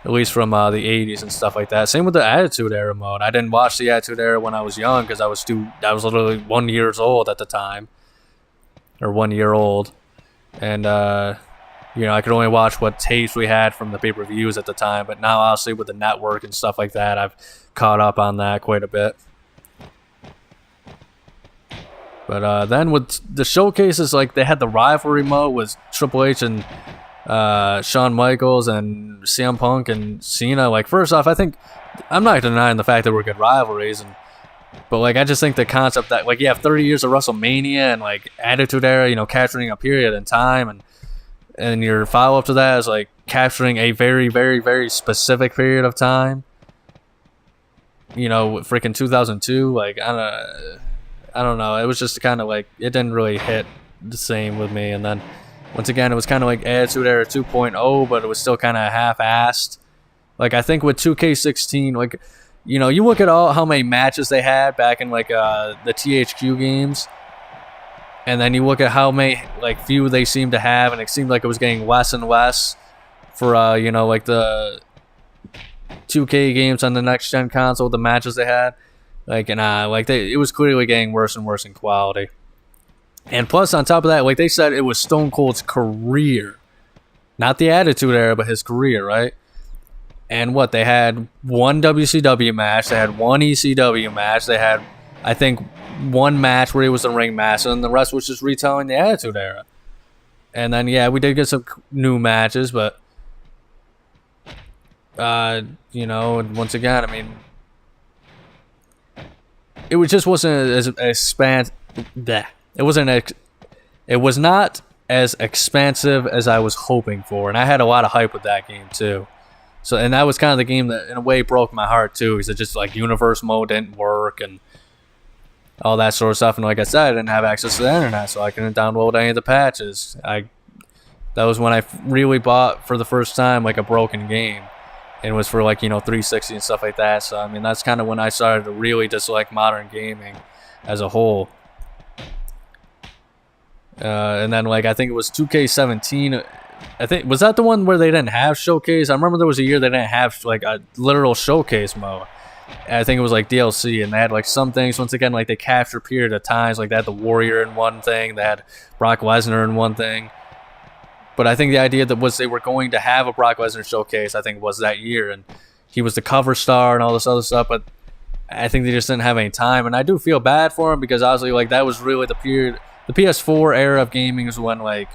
At least from the 80s and stuff like that. Same with the Attitude Era mode. I didn't watch the Attitude Era when I was young because I was literally 1 year old at the time. Or 1 year old. And, I could only watch what tapes we had from the pay-per-views at the time. But now, obviously, with the network and stuff like that, I've caught up on that quite a bit. But then with the showcases, like, they had the rivalry mode with Triple H and Shawn Michaels and CM Punk and Cena. Like, first off, I think I'm not denying the fact that we're good rivalries, but like, I just think the concept that like you have 30 years of WrestleMania and like Attitude Era, capturing a period in time, and your follow up to that is like capturing a very, very, very specific period of time. Freaking 2002. Like, I don't know. It was just kind of like, it didn't really hit the same with me. And then, once again, it was kind of like Attitude Era 2.0, but it was still kind of half-assed. Like, I think with 2K16, like, you look at how many matches they had back in, like, the THQ games, and then you look at how many, like, few they seemed to have, and it seemed like it was getting less and less for, like, the 2K games on the next-gen console, the matches they had. Like, and it was clearly getting worse and worse in quality. And plus, on top of that, like they said, it was Stone Cold's career. Not the Attitude Era, but his career, right? And what? They had one WCW match. They had one ECW match. They had, I think, one match where he was the ring master, and the rest was just retelling the Attitude Era. And then, yeah, we did get some new matches, but, you know, once again, I mean, it just wasn't as expansive. It was not as expansive as I was hoping for, and I had a lot of hype with that game too. So, and that was kind of the game that, in a way, broke my heart too, because it just like universe mode didn't work and all that sort of stuff. And like I said, I didn't have access to the internet, so I couldn't download any of the patches. That was when I really bought for the first time like a broken game. And it was for like, you know, 360 and stuff like that. So I mean, that's kind of when I started to really dislike modern gaming as a whole. And then like I think it was 2K17. I think was that the one where they didn't have showcase. I remember there was a year they didn't have like a literal showcase mode. And I think it was like DLC, and they had like some things. Once again, like they captured a period of times. Like they had the Warrior in one thing, they had Brock Lesnar in one thing. But I think the idea that was they were going to have a Brock Lesnar showcase, I think was that year, and he was the cover star and all this other stuff. But I think they just didn't have any time, and I do feel bad for him because honestly, like that was really the period. The PS4 era of gaming is when like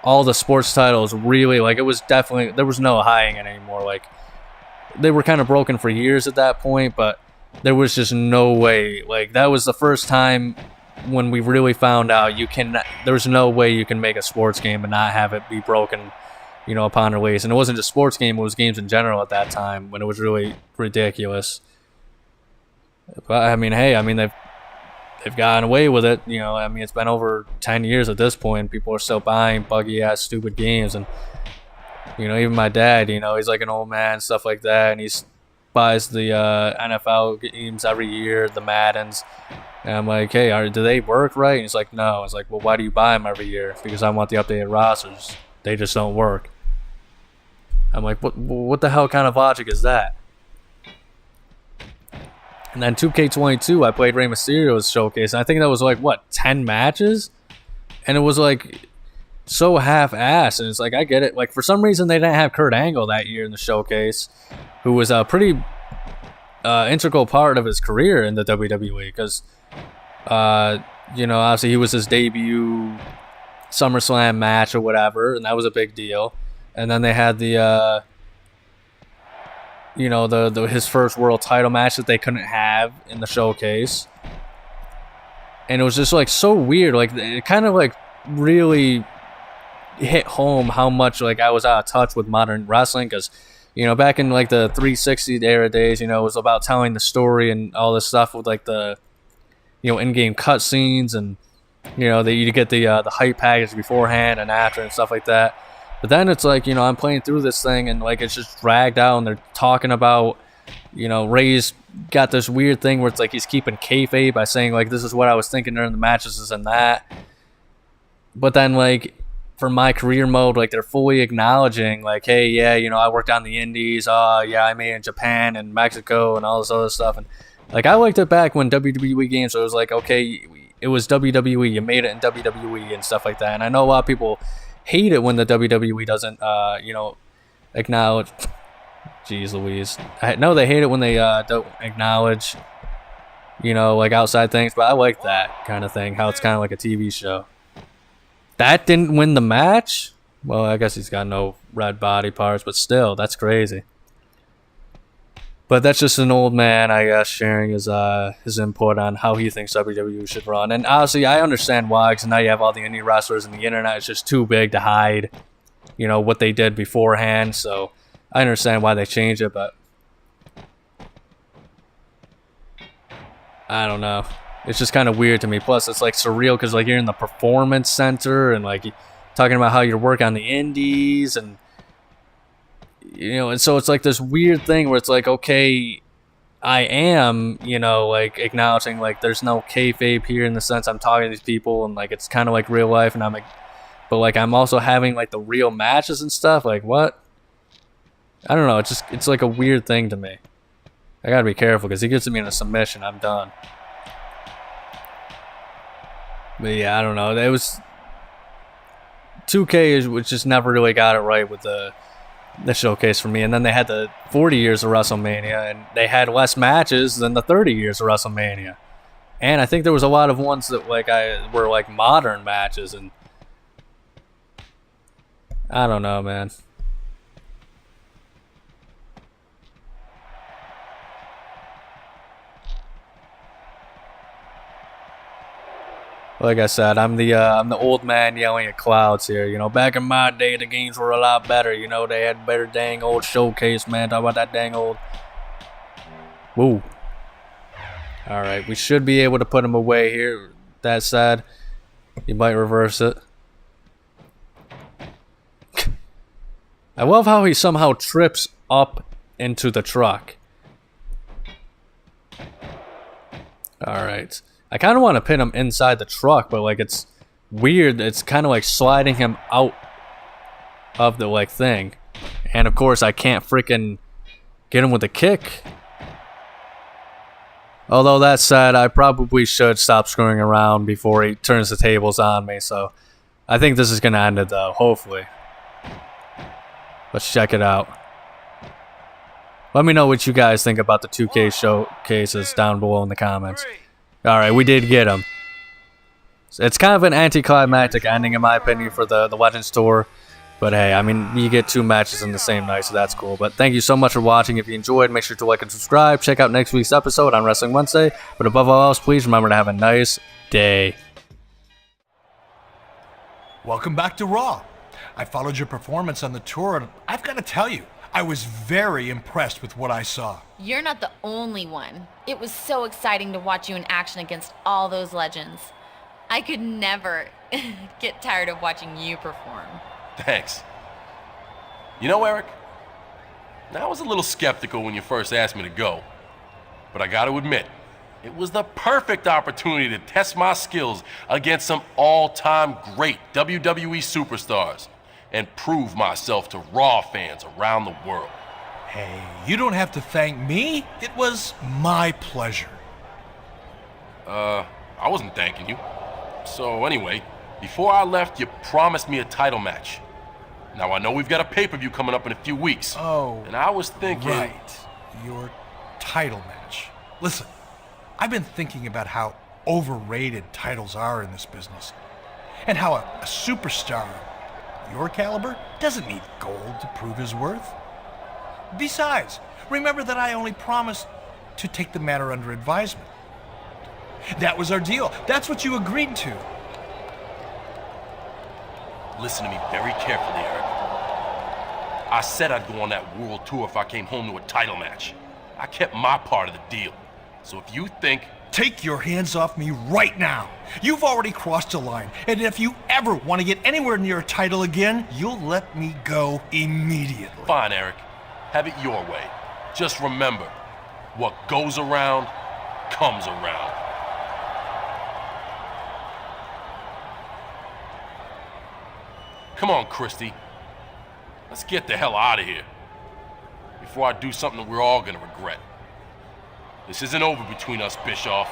all the sports titles really like it was definitely there was no hiding it anymore. Like they were kind of broken for years at that point, but there was just no way. Like that was the first time when we really found out there's no way you can make a sports game and not have it be broken, you know, upon release. And it wasn't just sports game, it was games in general at that time when it was really ridiculous. But I mean, hey, I mean they've gotten away with it, you know. I mean, it's been over 10 years at this point. People are still buying buggy ass stupid games, and you know, even my dad, you know, he's like an old man, stuff like that, and he buys the NFL games every year, the Maddens. And I'm like, hey, do they work right? And he's like, no. It's like, well, why do you buy them every year? Because I want the updated rosters. They just don't work. I'm like, what the hell kind of logic is that? And then 2K22, I played Rey Mysterio's showcase, and I think that was like, what, 10 matches? And it was like so half-assed, and it's like, I get it. Like, for some reason, they didn't have Kurt Angle that year in the showcase, who was a pretty integral part of his career in the WWE, because you know, obviously he was his debut SummerSlam match or whatever, and that was a big deal. And then they had the you know, his first world title match that they couldn't have in the showcase. And it was just like so weird. Like it kind of like really hit home how much like I was out of touch with modern wrestling, because you know, back in like the 360 era days, you know, it was about telling the story and all this stuff with like the, you know, in-game cutscenes, and you know, you get the hype package beforehand and after and stuff like that. But then it's like, you know, I'm playing through this thing and like it's just dragged out, and they're talking about, you know, Ray's got this weird thing where it's like he's keeping kayfabe by saying like, this is what I was thinking during the matches and that. But then like for my career mode, like they're fully acknowledging like, hey, yeah, you know, I worked on the indies. Yeah, I made it in Japan and Mexico and all this other stuff. And like I liked it back when WWE games, so it was like, okay, it was WWE, you made it in WWE and stuff like that. And I know a lot of people hate it when the WWE doesn't, you know, acknowledge. Jeez Louise. No, they hate it when they don't acknowledge, you know, like outside things. But I like that kind of thing, how it's kind of like a TV show. That didn't win the match? Well, I guess he's got no red body parts, but still, that's crazy. But that's just an old man, I guess, sharing his input on how he thinks WWE should run. And honestly, I understand why, because now you have all the indie wrestlers and the internet is just too big to hide, you know, what they did beforehand. So I understand why they changed it, but I don't know. It's just kind of weird to me. Plus, it's like surreal because like you're in the performance center and like talking about how you work on the indies, and you know, and so it's like this weird thing where it's like, okay, I am, you know, like acknowledging like there's no kayfabe here in the sense I'm talking to these people and like it's kind of like real life, and I'm like, but like I'm also having like the real matches and stuff. Like what? I don't know. It's like a weird thing to me. I gotta be careful because he gets me in a submission, I'm done. But yeah, I don't know. It was 2K, which just never really got it right with the showcase for me. And then they had the 40 years of WrestleMania, and they had less matches than the 30 years of WrestleMania. And I think there was a lot of ones that were like modern matches, and I don't know, man. Like I said, I'm the old man yelling at clouds here. You know, back in my day, the games were a lot better. You know, they had better dang old showcase, man. Talk about that dang old. Woo. All right, we should be able to put him away here. That said, he might reverse it. I love how he somehow trips up into the truck. All right. I kind of want to pin him inside the truck, but like it's weird. It's kind of like sliding him out of the like thing. And of course, I can't freaking get him with a kick. Although that said, I probably should stop screwing around before he turns the tables on me. So I think this is going to end it though, hopefully. Let's check it out. Let me know what you guys think about the 2K showcases down below in the comments. Alright, we did get him. It's kind of an anticlimactic ending in my opinion for the Legends Tour. But hey, I mean, you get 2 matches in the same night, so that's cool. But thank you so much for watching. If you enjoyed, make sure to like and subscribe. Check out next week's episode on Wrestling Wednesday. But above all else, please remember to have a nice day. Welcome back to Raw. I followed your performance on the tour, and I've got to tell you, I was very impressed with what I saw. You're not the only one. It was so exciting to watch you in action against all those legends. I could never get tired of watching you perform. Thanks. You know, Eric, I was a little skeptical when you first asked me to go, but I gotta admit, it was the perfect opportunity to test my skills against some all-time great WWE superstars and prove myself to Raw fans around the world. Hey, you don't have to thank me. It was my pleasure. I wasn't thanking you. So anyway, before I left, you promised me a title match. Now I know we've got a pay-per-view coming up in a few weeks. Oh, and I was thinking... Right, your title match. Listen, I've been thinking about how overrated titles are in this business. And how a superstar your caliber doesn't need gold to prove his worth. Besides, remember that I only promised to take the matter under advisement. That was our deal. That's what you agreed to. Listen to me very carefully, Eric. I said I'd go on that world tour if I came home to a title match. I kept my part of the deal. So if you think... Take your hands off me right now. You've already crossed a line, and if you ever want to get anywhere near a title again, you'll let me go immediately. Fine, Eric. Have it your way. Just remember, what goes around, comes around. Come on, Christy. Let's get the hell out of here before I do something that we're all gonna regret. This isn't over between us, Bischoff.